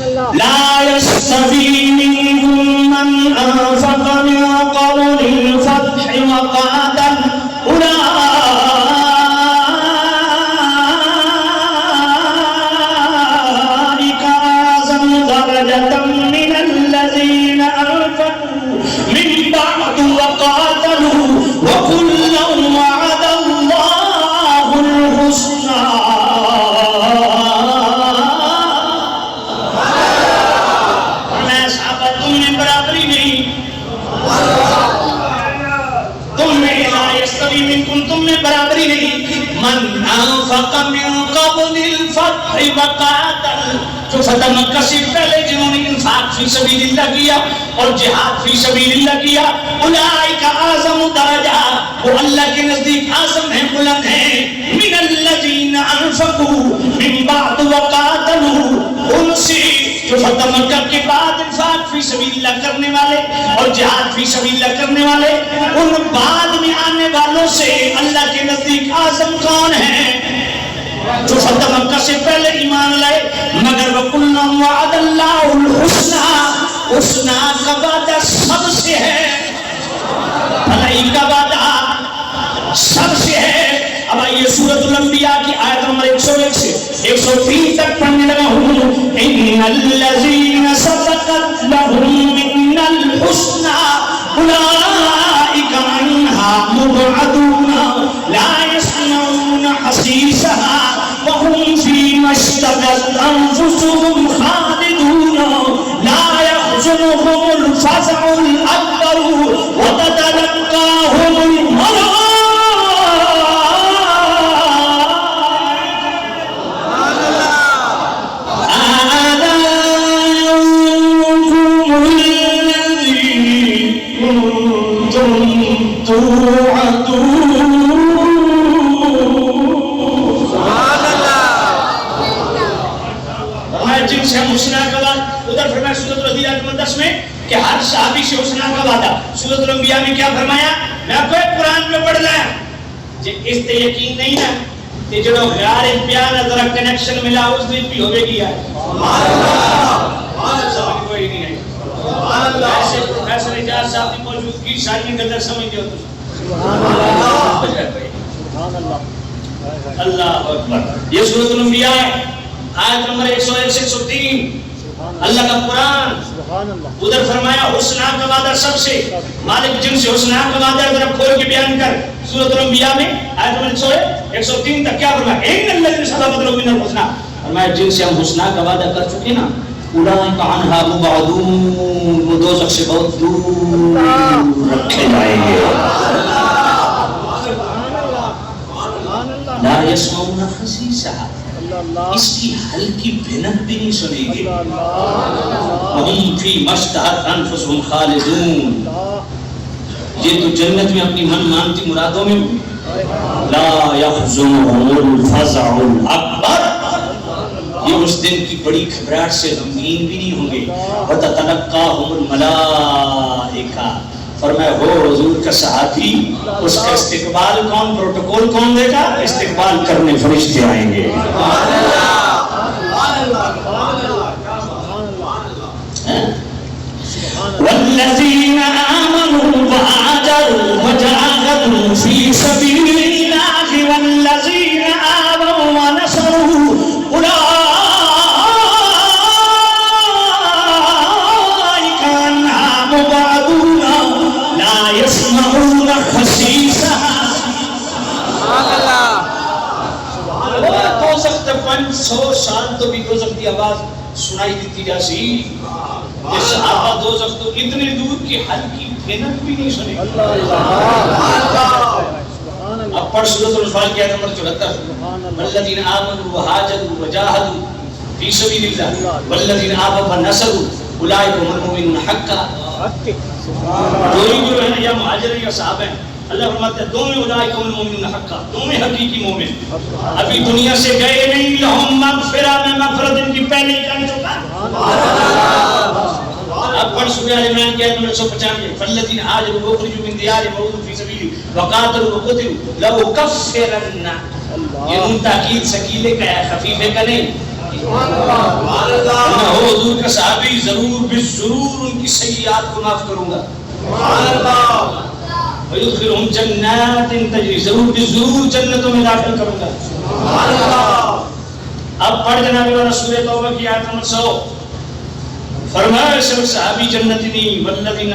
Speaker 2: اللہ،
Speaker 1: لا يستوي منكم من أنفق من قبل الفتح وقاتل أولئك أعظم درجة من الذين أنفقوا من بعد وقاتلوا وكلا وعد الله الحسنى۔ تم میں برابری نہیں، من انفق من قبل الفتح وقاتل، جو فتح مکہ سے پہلے جنہوں نے انفاق فی سبیل اللہ کیا اور جہاد فی سبیل اللہ کیا، اولئک اعظم درجہ، وہ اللہ کے نزدیک اعظم ہیں، بلند ہیں، من الذین انفقوا من بعد وقاتلوا، ان سے جو فتح مکہ کے بعد انفاق فی سبیل اللہ کرنے والے اور جہاد فی سبیل اللہ کرنے والے، ان بعد میں آنے والوں سے اللہ کے نزدیک اعظم کون ہیں؟ جو فتح مکہ سے پہلے ایمان لائے، مگر وَقُلْنَا وَعَدَ اللَّهُ الْحُسْنَى، حسنہ کا وعدہ سب سے ہے، بھلائی کا وعدہ سب سے ہے۔ اب آئیے سورۃ الانبیاء کی آیت نمبر 101 سے 103 تک پڑھنے لگا ہوں۔ ان الذین سبقت لهم من الحسنى اولئک عنها مبعدون لا يسمعون حسیسها وهم فيما اشتهت انفسهم خالدون لا يحزنهم الفزع الاكبر وتتلقاهم الملائكة جن سے ہم حسنہ کا وعدہ، ادھر فرمایا سورۃ الحدید آیت نمبر 10 میں کہ ہر صحابی سے حسنہ کا وعدہ۔ سورۃ الانبیاء میں کیا فرمایا؟ میں آپ کو ایک قرآن میں پڑھ لیا جی، اس تے یقین نہیں نا کہ جڑو غیار پیار ذرا کنیکشن ملا اس دن بھی ہوے گی ہے۔ سبحان اللہ، کوئی نہیں ہے۔ سبحان اللہ، ایسے پروفیسر اعجاز صاحب کی موجودگی ساری گلیں سمجھ دو۔ سبحان اللہ، سبحان اللہ، اللہ اکبر. یہ سورۃ الانبیاء ہے, آیت نمبر 101 سے 103. اللہ کا قرآن. ادھر فرمایا حسنہ کا وعدہ سب سے, مالک جن سے حسنہ کا وعدہ ہے, ذرا کھول کے بیان کر. سورۃ الانبیاء میں آیت نمبر 101 تک کیا فرمایا؟ ان الذین صدقوا لهم من الحسنى, فرمایا جن سے ہم حسنہ کا وعدہ کر چکے نا, اولئک عنہا مبعدون, وہ دوزخ سے بہت دور رکھے جائیں گے. لا يسمعون حسیسها, اس کی ہلکی بھنک بھی نہیں سنے گی. وهم فیما اشتہت انفسهم خالدون, یہ تو جنت میں اپنی من مانتی مرادوں میں ہوئی. لا يحزنهم الفزع الاکبر, یہ اس دن کی بڑی گھبراہٹ سے غمگین بھی نہیں ہوں گے. وتتلقاهم الملائکہ, فرمایا ہو حضور کا صحابی, اس کا استقبال کون, پروٹوکول کون دے گا؟ استقبال کرنے فرشتے آئیں گے. والذین آمنوا وہاجروا وجاہدوا فی سبیل اللہ والذین آووا ونصروا اولئک عنہا مبعدون لا يسمعون حسیسها. دوزخ تک 500 سال تو بھی دوزخ کی آواز سنائی دیتی جا سی. یہ صحابہ دوزخ تو اتنے دور کی ہلکی بھنک بھی نہیں سنی. اب پڑھ سورۃ الانفال کی آیت نمبر 74. والذین آمنوا وہاجروا وجاہدوا فی سبیل اللہ والذین آووا ونصروا اولئک هم المؤمنون حقا. جو ہے نا, یا مہاجر یا صحابہ ہیں, اللہ فرماتے ہیں دونوں اولئک هم المؤمنون حقا, دونوں حقیقی مومن. ابھی دنیا سے گئے نہیں, لہم مغفرہ, میں مغفرت ان کی پہلے ہی کر چکا. اب پڑھ سورہ آل عمران کی آیت نمبر 195. فالذین هاجروا واخرجوا من دیارهم وأوذوا فی سبیلی وقاتلوا وقتلوا لأکفرن, یہ نون تاکید ثقیلے کا ہے, خفیفے کا نہیں. میں ہو حضور کا صحابی, ضرور بالضرور ان کی سیئات کو معاف کروں گا. وَيُدْخِلُهُمْ جَنَّاتٍ تَجْرِي, ضرور بالضرور جنتوں میں داخل کروں گا. اب پڑھ جناب والا سورہ توبہ کی آیت نمبر 100. فرمایا سب صحابی جنتی نہیں. والذین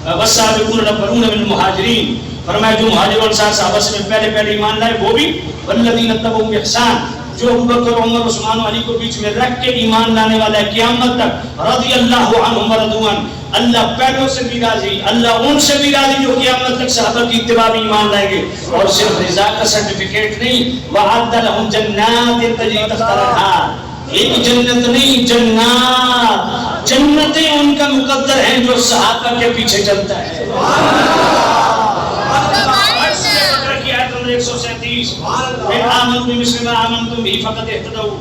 Speaker 1: والسابقون الاولون من المہاجرین, فرمایا جو مہاجر اور صحابہ سے پہلے ایمان لائے وہ بھی. والذین اتبعوہم بإحسان, جو ابوبکر عمر عثمان و علی کو بیچ میں رکھ کے ایمان لانے والا ہے قیامت تک. رضی اللہ عنہم ورضوا عنہ, اللہ پہلوں سے بھی راضی, اللہ ان سے بھی راضی جو قیامت تک صحابہ کی اتباع میں ایمان لائیں گے. اور صرف رضا کا سرٹیفکیٹ نہیں, وَأَعَدَّ لَهُمْ جَنَّاتٍ تَجْرِي تَحْتَهَا الْأَنْهَارُ, ایک جنت نہیں, جنات. جنتیں ان کا مقدر ہیں جو صحابہ کے پیچھے چلتا ہے. 137. میں آمن بمثل ما آمنتم به فقد اهتدوا.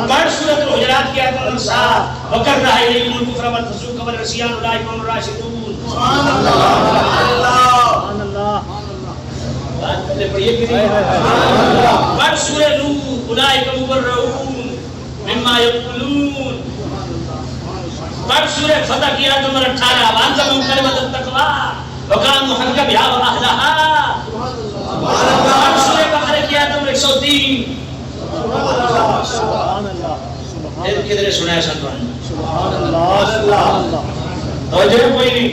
Speaker 1: پڑھ سورۃ الحجرات کی آیت نمبر 7. وَكَرَّهَ إِلَيْكُمُ الْكُفْرَ وَالْفُسُوقَ وَالْعِصْيَانَ أُولَٰئِكَ هُمُ الرَّاشِدُونَ. سبحان اللہ. بات پہلے پڑھیے کہ نہیں. پڑھ سورہ نور. أُولَٰئِكَ مُبَرَّؤُونَ مِمَّا يَقُولُونَ. پڑھ سورہ فتح کی آیت نمبر 18. وَأَنزَلْنَا كَلِمَةَ التَّقْوَىٰ وَكَانُوا حَقًّا بِهَا وَأَهْلَهَا. پڑھ سورہ بقرہ کی آیت نمبر 103. کدھر سنا ہے سنتوان؟ توجہ کوئی نہیں,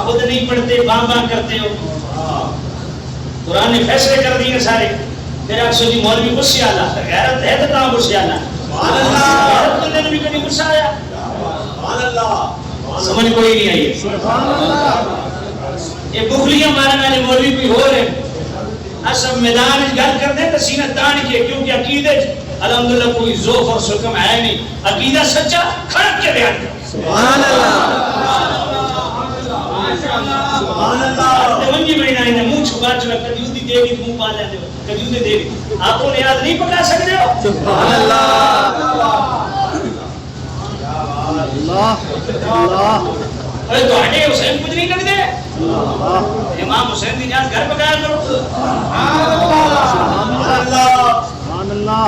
Speaker 1: خود نہیں پڑھتے, باں باں کرتے ہو. قرآن نے فیصلے کر دیے سارے. پھر آپ سوچی مولوی غصے آلہ, غیرت ہے تو کہاں غصے آلہ؟ غیرت کرنے میں بھی کبھی غصہ آیا؟ سمجھ کوئی نہیں آئی. یہ بخلیاں مارنے والے مولوی بھی ہو رہے. اصل میدان گل کر دیں تو سینہ تان کے, کیونکہ عقیدے الحمدللہ کوئی ذوق اور سکم ہے نہیں. عقیدہ سچا کھڑک کے بیان کر. سبحان اللہ. سبحان اللہ. منجی بھائی نے منہ چھپا چلا, کبھی دی دے گی منہ پا لیتے ہو, کبھی دے گی. آپ کو نیاز نہیں پکا سکتے ہو. سبحان اللہ. اللہ اللہ. ارے تو ہٹے حسین کچھ نہیں کر دے. امام حسین کی نیاز گھر پکایا کرو. سبحان اللہ. سبحان اللہ.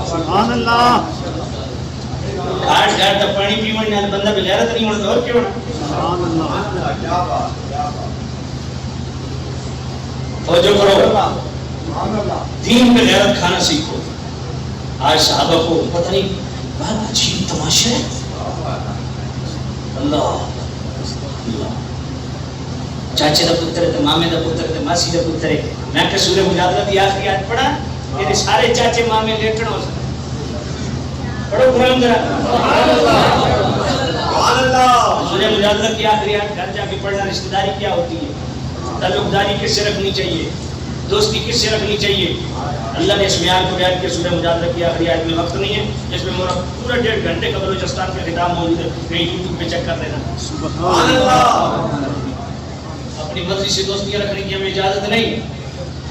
Speaker 1: سبحان اللہ. گھاٹ گھاٹ تک پانی پیون نے بندہ بغیرت نہیں ہونا اور کیوں. سبحان اللہ. توجہ کرو، دین پہ غیرت کھانا سیکھو. آج صحابہ کو پتہ نہیں بہت عجیب تماشا ہے. اللہ چاچے دا پتر تے مامے دا پتر تے ماسی دا پتر ہے. میں کہ سورہ مجادلہ دی آخری آیت پڑھا کہ سارے چاچے مامے لیٹن ہو سکتے. پڑھو قرآن ذرا. سورہ مجادلہ کی آخری آیت گھر جا کے پڑھنا. رشتہ داری کیا ہوتی ہے، تعلق داری کس سے رکھنی چاہیے، دوستی کس سے رکھنی چاہیے. اللہ نے اس معیار کو بیان کیا سورہ مجادلہ کی آخری آیت میں. وقت نہیں ہے جس میں میرا پورا 1.5 گھنٹے کا بلوچستان کا خطاب موجود ہے. کہیں یوٹیوب پہ چیک کر لینا. سبحان اللہ. اپنی مرضی سے دوستیاں رکھنے کی ہمیں اجازت نہیں.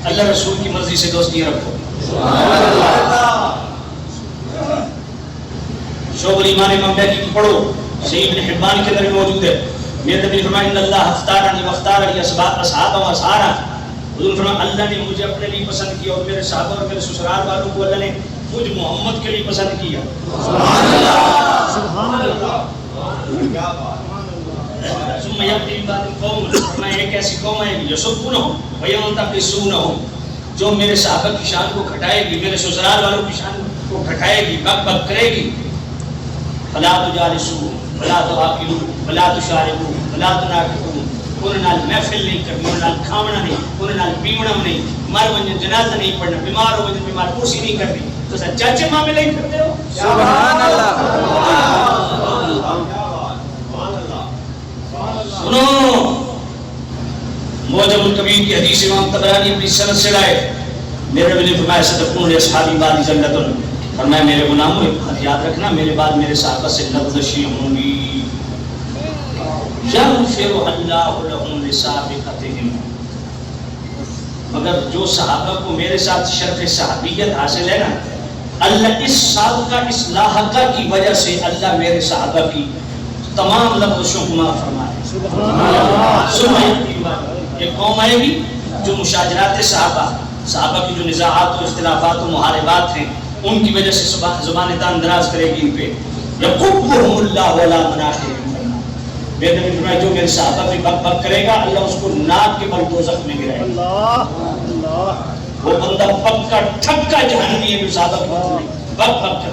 Speaker 1: اللہ رسول کی مرضی سے دوستیاں رکھو. شعب الایمان امام بہقی کی پڑھو، صحیح ابن حبان کے اندر موجود ہے. میرے نبی فرمایا ان اللہ اختارنی واختار لی اصحابہ و اسحارا. حضور فرمایا اللہ نے مجھے اپنے لیے پسند کیا اور میرے صحابہ اور میرے سسرال والوں کو اللہ نے مجھ محمد کے لیے پسند کیا. سبحان اللہ. سبحان اللہ. کیا بات. ثم یأتی من بعدہم قوم، فرمایا ایک ایسی قوم ہے یسبونہم وینتقصونہم، جو میرے صحابہ کی شان کو گھٹائے گی، میرے سسرال والوں کی شان کو گھٹائے گی، بک بک کرے گی. فلا تجالسوا ولا تعقلوا ولا تشاربوا ولا تناكحوا. انہوں نال محفل نہیں کرنی، انہوں نال کھاونا نہیں، انہوں نال پیونا نہیں، مر ونجن جنازہ نہیں پڑھنا، بیمار ہو ونجن بیمار پوسی نہیں کرنی. تو سر چاچے مامے نہیں کرتے ہو. سبحان اللہ. سنو، موجب الکبیر کی حدیث امام طبرانی اپنی سند سے لائے. میرے نبی نے فرمایا ستکون لاصحابی بعدی جنۃ. فرمایا میرے غلاموں ایک بات یاد رکھنا، میرے بعد میرے صحابہ سے لغزشیں ہوں گی. یغفر اللہ لہم لسابقتہم. مگر جو صحابہ کو میرے ساتھ شرف صحابیت حاصل ہے نا، اللہ اس سابقہ اس لاحقہ کی وجہ سے اللہ میرے صحابہ کی تمام لغزشوں کو معاف فرمائے. ایک قوم آئے گی جو مشاجرات صحابہ کی جو نزاعات و اختلافات و محاربات ہیں ان کی وجہ سے زبان تان دراز کرے گی ان پہ. یقبہم اللہ علی مناخرہم. میرے نبی فرمایا جو میرے صحابہ پہ بک بک کرے گا اللہ اس کو ناک کے بل دوزخ میں گرائے گا. وہ بندہ پکا ٹھکا جہنمی ہے جو صحابہ کی بک بک کرتا ہے.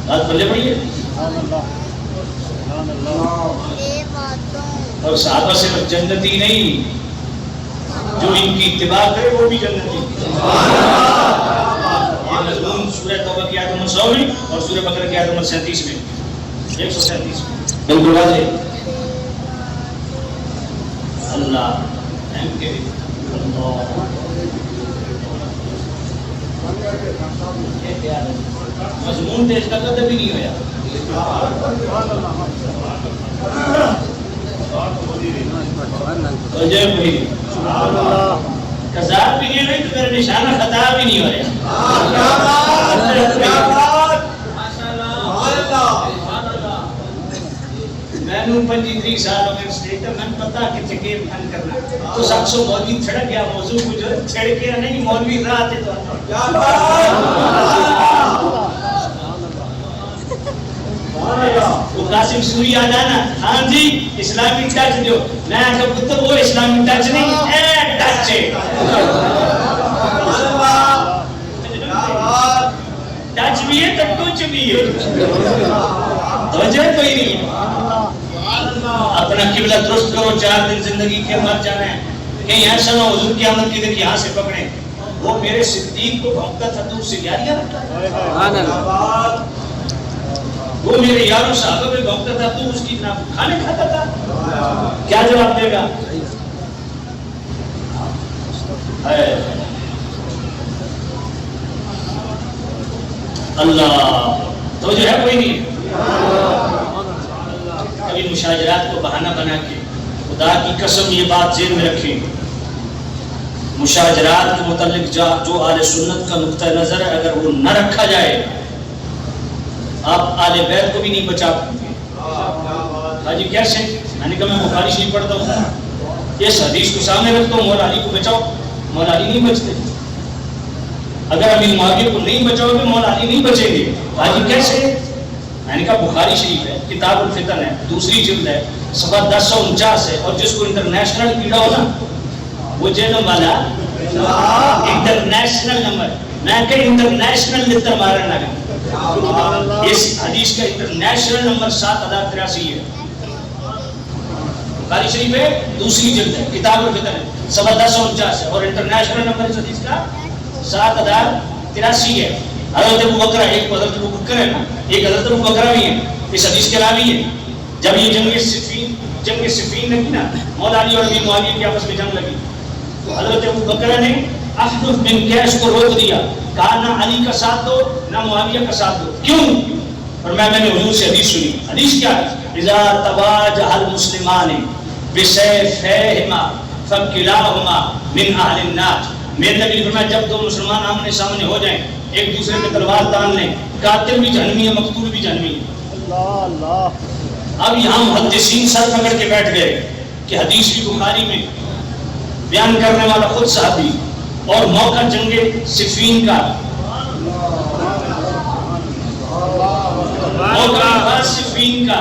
Speaker 1: بات بلے پڑی ہے. اور صحابہ صرف جنتی نہیں، جو ان کی اتباع کرے وہ بھی جنتی. سورہ توبہ کی آیت نمبر 100 میں اور سورہ بقرہ کی آیت نمبر 37 میں 137 میں بالکل واضح. اللہ مضمون دیش کا قدر بھی نہیں ہویا. کذاب بھی نہیں تو میرا نشانہ خطا بھی نہیں ہو رہا. میں نے 25 سال میں اسٹیٹ میں پتا کہ چکے فن کرنا تو 700 مولوی چھڑ گیا موضوع کو جو چھڑ کے نہیں مولوی رات ہے. تو قاسم سوری آ جانا ہاں جی اسلامی ٹچ جو میں آگے پتر وہ اسلامی ٹچ نہیں اے ٹچ ہے. ٹچ بھی ہے تو ٹچ بھی ہے. توجہ کوئی نہیں. اپنا قبلہ درست کرو. 4 دن زندگی کے مر جانا ہے. کہیں ایسا نہ حضور کی آمد کی دیکھ یہاں سے پکڑیں. وہ میرے صدیق کو بھونکتا تھا تو اس سے یاریاں رکھتا. وہ میرے یاروں صحابہ میں بھونکتا تھا تو اس کی کھانے کھاتا تھا. کیا جواب دے گا؟ اللہ تو جو ہے کوئی نہیں. کبھی مشاجرات کو بہانہ بنا کے خدا کی قسم یہ بات ذہن میں رکھیں، مشاجرات کے متعلق جو اہل سنت کا نقطہ نظر ہے اگر وہ نہ رکھا جائے آپ اہل بیت کو بھی نہیں بچا پائیں گے. حاجی کیسے؟ میں نے کہا میں بخاری شریف پڑھتا ہوں، اس حدیث کو سامنے رکھتا ہوں مولا علی کو بچاؤ. مولا علی نہیں بچتے. اگر امیر معاویہ کو نہیں بچاؤ گے مولا علی نہیں بچیں گے. حاجی کیسے؟ میں نے کہا بخاری شریف ہے، کتاب الفتن ہے، 2 جلد ہے، صفحہ 1049 ہے. اور جس کو انٹرنیشنل پیڑا ہو نا وہ جنم والا انٹرنیشنل نمبر میں کہ انٹرنیشنل لتر مارن لگا. اس حدیث کا انٹرنیشنل نمبر 7083 ہے. بخاری شریف ہے دوسری جلد ہے کتاب الفطر ہے صفحہ 1049 ہے. اور انٹرنیشنل نمبر اس حدیث کا 7083 ہے. حضرت ابو بکر ایک حضرت ابو بکر ہے نا ایک حضرت ابو بکر بھی ہے اس حدیث کے راوی ہے. جب یہ جنگ صفین لگی نا مولا علی اور ابی معاویہ کی آپس میں جنگ لگی تو حضرت ابو بکر نے اخنف بن قیس کو روک دیا. کہا نہ علی کا ساتھ دو نہ معاویہ کا ساتھ دو. کیوں؟ اور میں نے حضور سے حدیث سنی. حدیث کیا ہے؟ اذا تواجہ المسلمان بسیفیہما فکلاہما من اہل النار. میرے نبی فرمایا جب دو مسلمان آمنے سامنے ہو جائیں ایک دوسرے پہ تلوار تان لیں قاتل بھی جہنمی ہے مقتول بھی جہنمی ہے.
Speaker 2: اللہ اللہ.
Speaker 1: اب یہاں محدثین سر پکڑ کے بیٹھ گئے کہ حدیث بھی بخاری میں بیان کرنے والا خود صحابی اور موقع جنگ صفین کا موقع صفین کا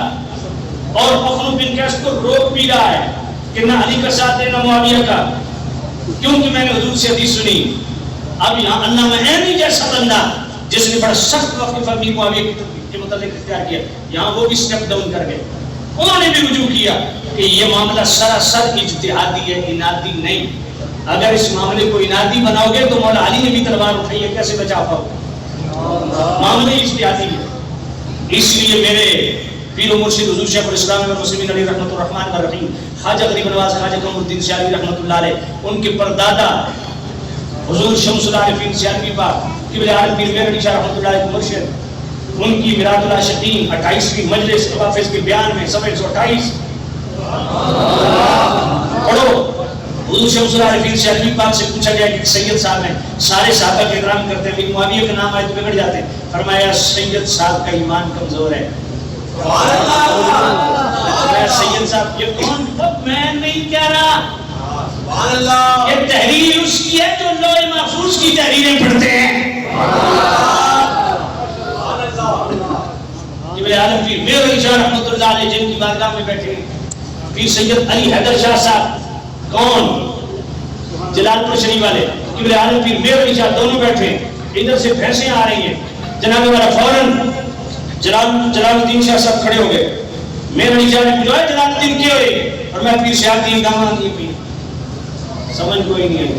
Speaker 1: اور اخنف بن قیس کو روک بھی رہا ہے کہ نہ علی کا ساتھ ہے نہ معاویہ کا کیونکہ میں نے حضور سے حدیث سنی. اب یہاں علامہ عینی جیسا بندہ جس نے بڑا سخت وقت امیر معاویہ کے متعلق اختیار کیا یہاں وہ بھی سٹیپ ڈاؤن کر گئے. انہوں نے بھی رجوع کیا کہ یہ معاملہ سراسر اجتہادی ہے انادی نہیں. اگر اس معاملے کو انادی بناؤ گے تو مولا علی نے بھی تلوار اٹھائی ہے کیسے بچا پاؤ گے؟ معاملے اجتہادی ہے. اس لیے میرے پیر و مرشد حضور شیخ الاسلام و مسلمین علی رحمۃ الرحمن الرحیم خواجہ غریب نواز خواجہ قمر الدین سیالوی رحمۃ اللہ علیہ ان کے پردادا حضور شمس العارفین سیالوی پاک قبلہ عالم پیر میر علی شاہ رحمۃ اللہ علیہ مرشد ان کی میراث العاشقین 28ویں مجلس حوافظ کے بیان میں صفحہ 128 پڑھو. حضور شمس العارفین سیالوی پاک سے پوچھا گیا کہ سید صاحب ہیں سارے صحابہ کے احترام کرتے ہیں لیکن معاویہ کا نام آئے تو بگڑ جاتے ہیں. فرمایا سید صاحب کا ایمان کمزور ہے. سید صاحب یہ کون؟ میں نہیں کہہ رہا یہ تحریر اس کی ہے جو لوح محفوظ کی تحریریں پڑھتے ہیں. ابن عالم پیر میر علی شاہ رحمۃ اللہ علیہ جن کی بارگاہ میں بیٹھے پیر سید علی حیدر شاہ صاحب کون جلال پور شریف والے ابن عالم پیر میر علی شاہ دونوں بیٹھے ادھر سے بھینسیں آ رہی ہیں. جناب والا فوراً جلال الدین شاہ صاحب کھڑے ہو گئے. میرے علی شاہ نے پوچھا جلال الدین کیا ہوئے اور میں پیر شاہ الدین دامان کی پی سمجھ کوئی نہیں ہے.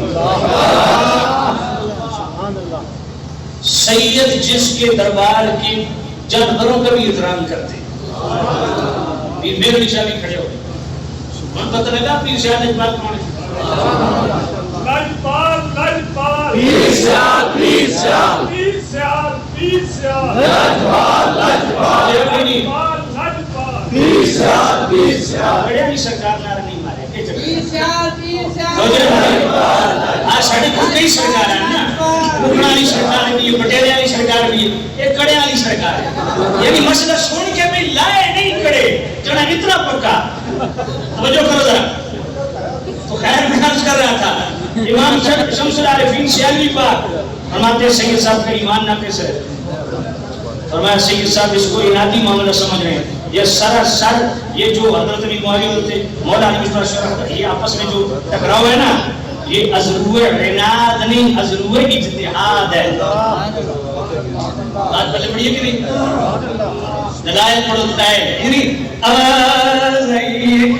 Speaker 1: سید جس کے دربار کے جانوروں کا بھی احترام کرتے میرے علی شاہ بھی کھڑے ہو گئے. ان پتہ لگا پیر شاہ نے بات کون سرکار نعرہ نہیں مارے ساری کئی سرکار ہے نا مغرا والی سرکار بھی ہے پٹیلے والی سرکار بھی ہے یہ کڑے والی سرکار ہے. یعنی مسئلہ سن کے بھی لائے نہیں کڑے جنا اتنا پکا توجہ کرو ذرا. تو خیر میں عرض کر رہا تھا امام شمس العارفین سیالوی پاک فرماتے ہیں سید صاحب کا ایمان ناقص ہے. فرمایا سید صاحب اس کو انادی معاملہ سمجھ رہے ہیں. یہ سراسر یہ جو حضرت ابی معاویہ ہوتے مولا علی مشترک یہ آپس میں جو ٹکراؤ ہے نا یہ ازرو عناد نہیں ازرو اجتہاد ہے. بات پہلے پڑھیے کہ نہیں دلائل پڑھو دلائل یعنی آواز نہیں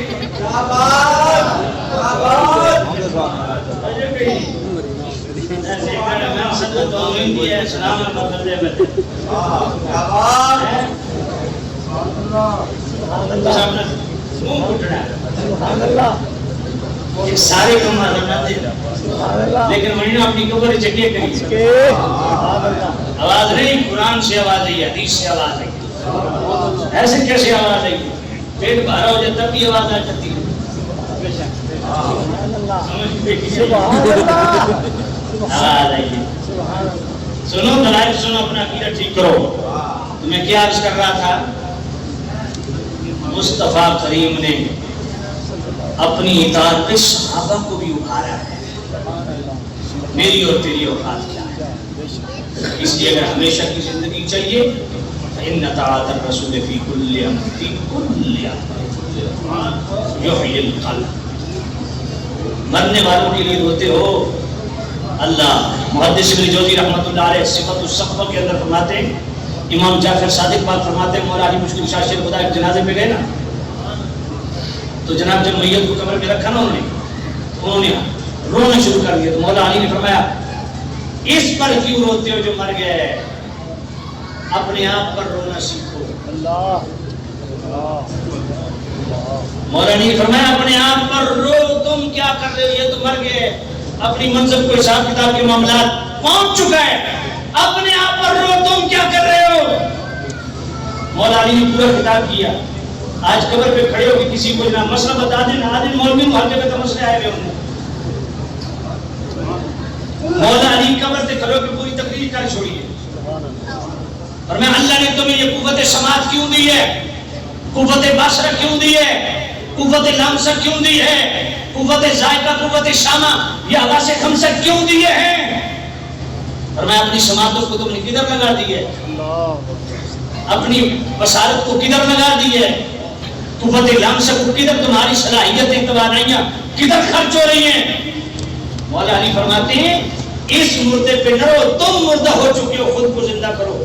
Speaker 1: سارے کم لیکن میں نے اپنی قبر چکے کری آواز نہیں قرآن سے آواز آئی حدیث سے آواز آئی. ایسے کیسے آواز آئی پیٹ بھرا ہو جاتا بھی آواز آ جاتی ہے. آواز آئی سنو دلائل سنو اپنا عقیدہ ٹھیک کرو. تو میں کیا عرض کر رہا تھا مصطفیٰ کریم نے اپنی اطاعت پہ صحابہ کو بھی ابھارا ہے. میری اور تیری اوقات کیا ہے؟ اس لیے اگر ہمیشہ کی زندگی چاہیے فإن طاعة الرسول فی کل امر یحیی القلب. مرنے والوں کے لیے روتے ہو. اللہ محدث ابن جوزی رحمۃ اللہ علیہ صفت الصفوہ کے اندر فرماتے ہیں، امام جعفر صادق پاک فرماتے ہیں مولا علی مشکل شاہ شیر خدا ایک جنازے پہ گئے نا، تو جناب جب میت کو قبر پہ رکھا نا انہوں نے رونا شروع کر دیا. تو مولا علی نے فرمایا اس پر کیوں روتے ہو جو مر گئے، اپنے آپ پر رونا سیکھو.
Speaker 2: اللہ
Speaker 1: مولا علی نے فرمایا اپنے آپ پر رو، تم کیا کر رہے ہو، یہ تو مر گئے، اپنی منصب کو حساب کتاب کے معاملات پہنچ چکا ہے، اپنے آپ پر رو، تم کیا کر رہے ہو. مولا علی نے پورا خطاب کیا. آج قبر پہ کھڑے ہو کہ کسی کو جناب مسئلہ بتا دیں، آدمی مولوی کو ہر جگہ تو مسئلے آئے ہوئے ہوں. مولا علی قبر سے کھڑے ہو کے پوری تقریر کر چھوڑیے. اور میں اللہ نے تمہیں یہ قوت سماعت کیوں دی ہے، قوت بصر کیوں دی ہے، قوت لمس کیوں دی ہے، قوت ذائقہ، قوت شامہ، یہ حواس خمسہ کیوں دیے ہیں. اور میں اپنی سماعتوں کو تم نے کدھر لگا دی ہے، اپنی بصارت کو کدھر لگا دی ہے، قوت لمس کو کدھر، تمہاری صلاحیتیں توانائیاں کدھر خرچ ہو رہی ہیں. مولا علی فرماتے ہیں اس مردے پہ نہ رو، تم مردہ ہو چکے ہو، خود کو زندہ کرو.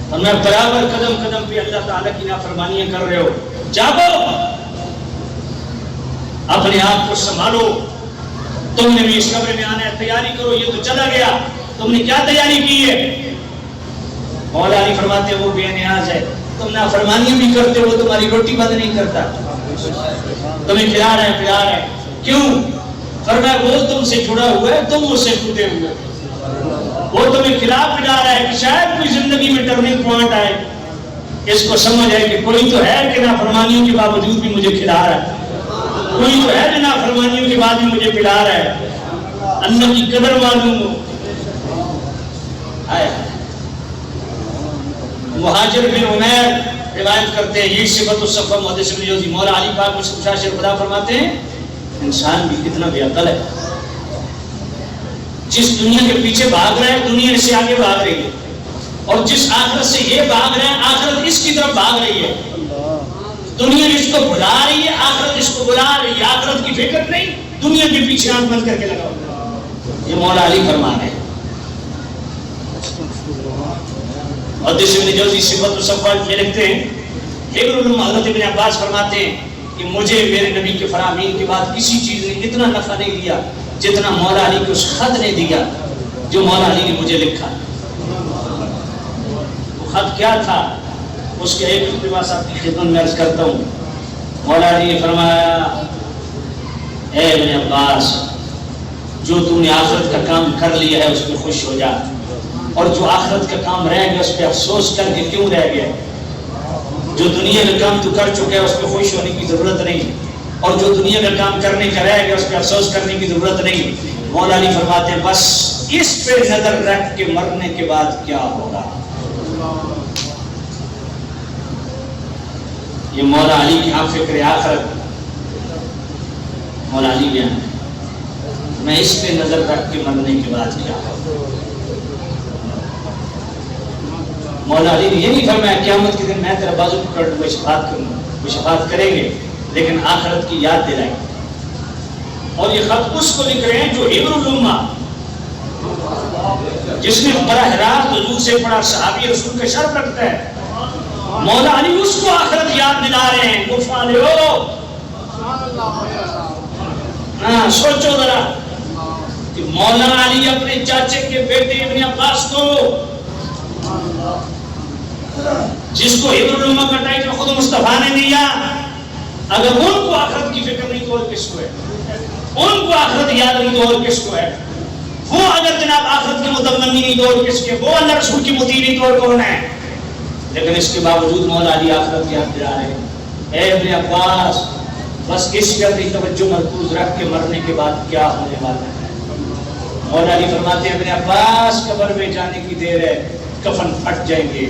Speaker 1: اور میں برابر قدم قدم پہ اللہ تعالیٰ کی نافرمانیاں کر رہے ہو. جاگو، اپنے آپ کو سنبھالو. تم نے بھی اس قبر میں آنا ہے، تیاری کرو. یہ تو چلا گیا، تم نے کیا تیاری کی ہے. مولا علی فرماتے ہیں وہ بے نیاز ہے، تم نافرمانیاں بھی کرتے ہو، تمہاری روٹی بند نہیں کرتا، تمہیں کھلا رہا ہے. کیوں؟ فرمایا وہ تم سے جڑا ہوا ہے، تم اس سے ٹوٹے ہوئے. وہ تمہیں کھلا پلا رہا ہے کہ شاید کوئی زندگی میں ٹرننگ پوائنٹ آئے، اس کو سمجھ آئے کہ کوئی تو ہے کہ نافرمانیوں کے باوجود بھی مجھے کھلا رہا ہے، کوئی تو ہے جو نافرمانیوں کے بعد بھی مجھے پلا رہا ہے. اللہ کی قدر معلوم ہو. مہاجر بن عمیر روایت کرتے ہیں، یہ صفت الصفوہ محدث ابن جوزی مولا علی پاک مشکل شاہ شیر خدا فرماتے ہیں انسان بھی کتنا بے عقل ہے. جس دنیا کے پیچھے بھاگ رہا ہے دنیا اس سے آگے بھاگ رہی ہے، اور جس آخرت سے یہ بھاگ رہا ہے آخرت اس کی طرف بھاگ رہی ہے. دنیا اس کو بلا رہی ہے، آخرت اس کو بلا رہی ہے. آخرت کی فکر نہیں، دنیا کے پیچھے آنکھ بند کر کے لگا. یہ مولا علی فرمان ہے. محدث ابن جوزی صفت الصفوہ میں لکھتے ہیں، حبر العلوم حضرت ابن عباس فرماتے ہیں کہ مجھے میرے نبی کے فرامین کے بعد کسی چیز نے اتنا نفع نہیں دیا جتنا مولا علی کو اس خط نے دیا جو مولا علی نے مجھے لکھا. وہ خط کیا تھا، اس کے ایک اقتباس آپ کی خدمت میں عرض کرتا ہوں. مولا علی نے فرمایا اے ابن عباس، جو تم نے آخرت کا کام کر لیا ہے اس پہ خوش ہو جا، اور جو آخرت کا کام رہ گیا اس پہ افسوس کر کے کیوں رہ گیا. جو دنیا کا کام تو کر چکے اس پہ خوش ہونے کی ضرورت نہیں، اور جو دنیا کا کام کرنے کا رہ گیا اس پہ افسوس کرنے کی ضرورت نہیں. مولا علی فرماتے ہیں بس اس پہ نظر رکھ کے مرنے کے بعد کیا ہوگا. یہ مولا علی کی ہاں فکر آخرت. مولا علی بیان میں اس پہ نظر رکھ کے مرنے کے بعد کیا ہوگا. مولا علی نے یہ نہیں فرمایا قیامت کے دن میں تیرا بازو پکڑ لوں شفاعت کروں گا، وہ شفاعت کریں گے لیکن آخرت کی یاد دلائیں گے. اور یہ خط اس کو لکھ رہے ہیں جو حبر العلوم، جس نے براہ راست حضور سے پڑھا، صحابی رسول کا شرف رکھتا ہے. مولا علی اس کو آخرت یاد دلا رہے ہیں. سوچو ذرا کہ مولا علی اپنے چاچے کے بیٹے ابن عباس کو، جس کو حبر العلوم کا ٹائٹل خود مصطفیٰ نے دیا، اگر ان کو آخرت کی فکر نہیں تو اور کس کو ہے؟ ان کو آخرت یاد نہیں تو اور کس کو ہے؟ وہ اگر جناب آخرت کے متمنی نہیں تو اور کس کے؟ وہ اللہ رسول کی مطیع نہیں تو اور کون ہے؟ لیکن اس کے باوجود مولا علی آخرت یاد دلا رہے ہیں. اے ابن عباس، بس اس پہ اپنی توجہ مرکوز رکھ کے مرنے کے بعد کیا ہونے والا ہے. مولا علی فرماتے ہیں ابن عباس قبر میں جانے کی دیر ہے، کفن پھٹ جائیں گے،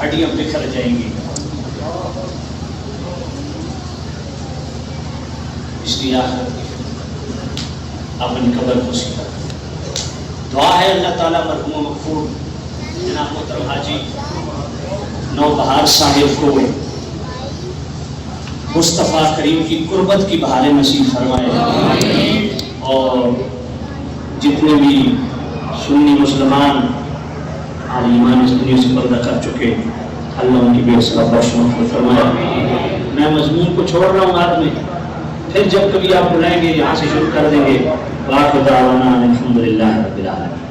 Speaker 1: ہڈیاں بکھر جائیں گی. اس لیے آخرت کی اپنی قبر کو سیکھا. دعا ہے اللہ تعالیٰ مرحوم مغفور جناب محترم حاجی نوبہار صاحب کو مصطفیٰ کریم کی قربت کی بہاریں نصیب فرمائے، اور جتنے بھی سنی مسلمان عالی ایمان اس دنیا سے پردہ کر چکے اللہ ان کی بے حساب بخش مغفرت فرمائے۔ میں مضمون کو چھوڑ رہا ہوں آج میں، پھر جب کبھی آپ بلائیں گے یہاں سے شروع کر دیں گے۔ وآخر دعوانا الحمدللہ رب العالمین۔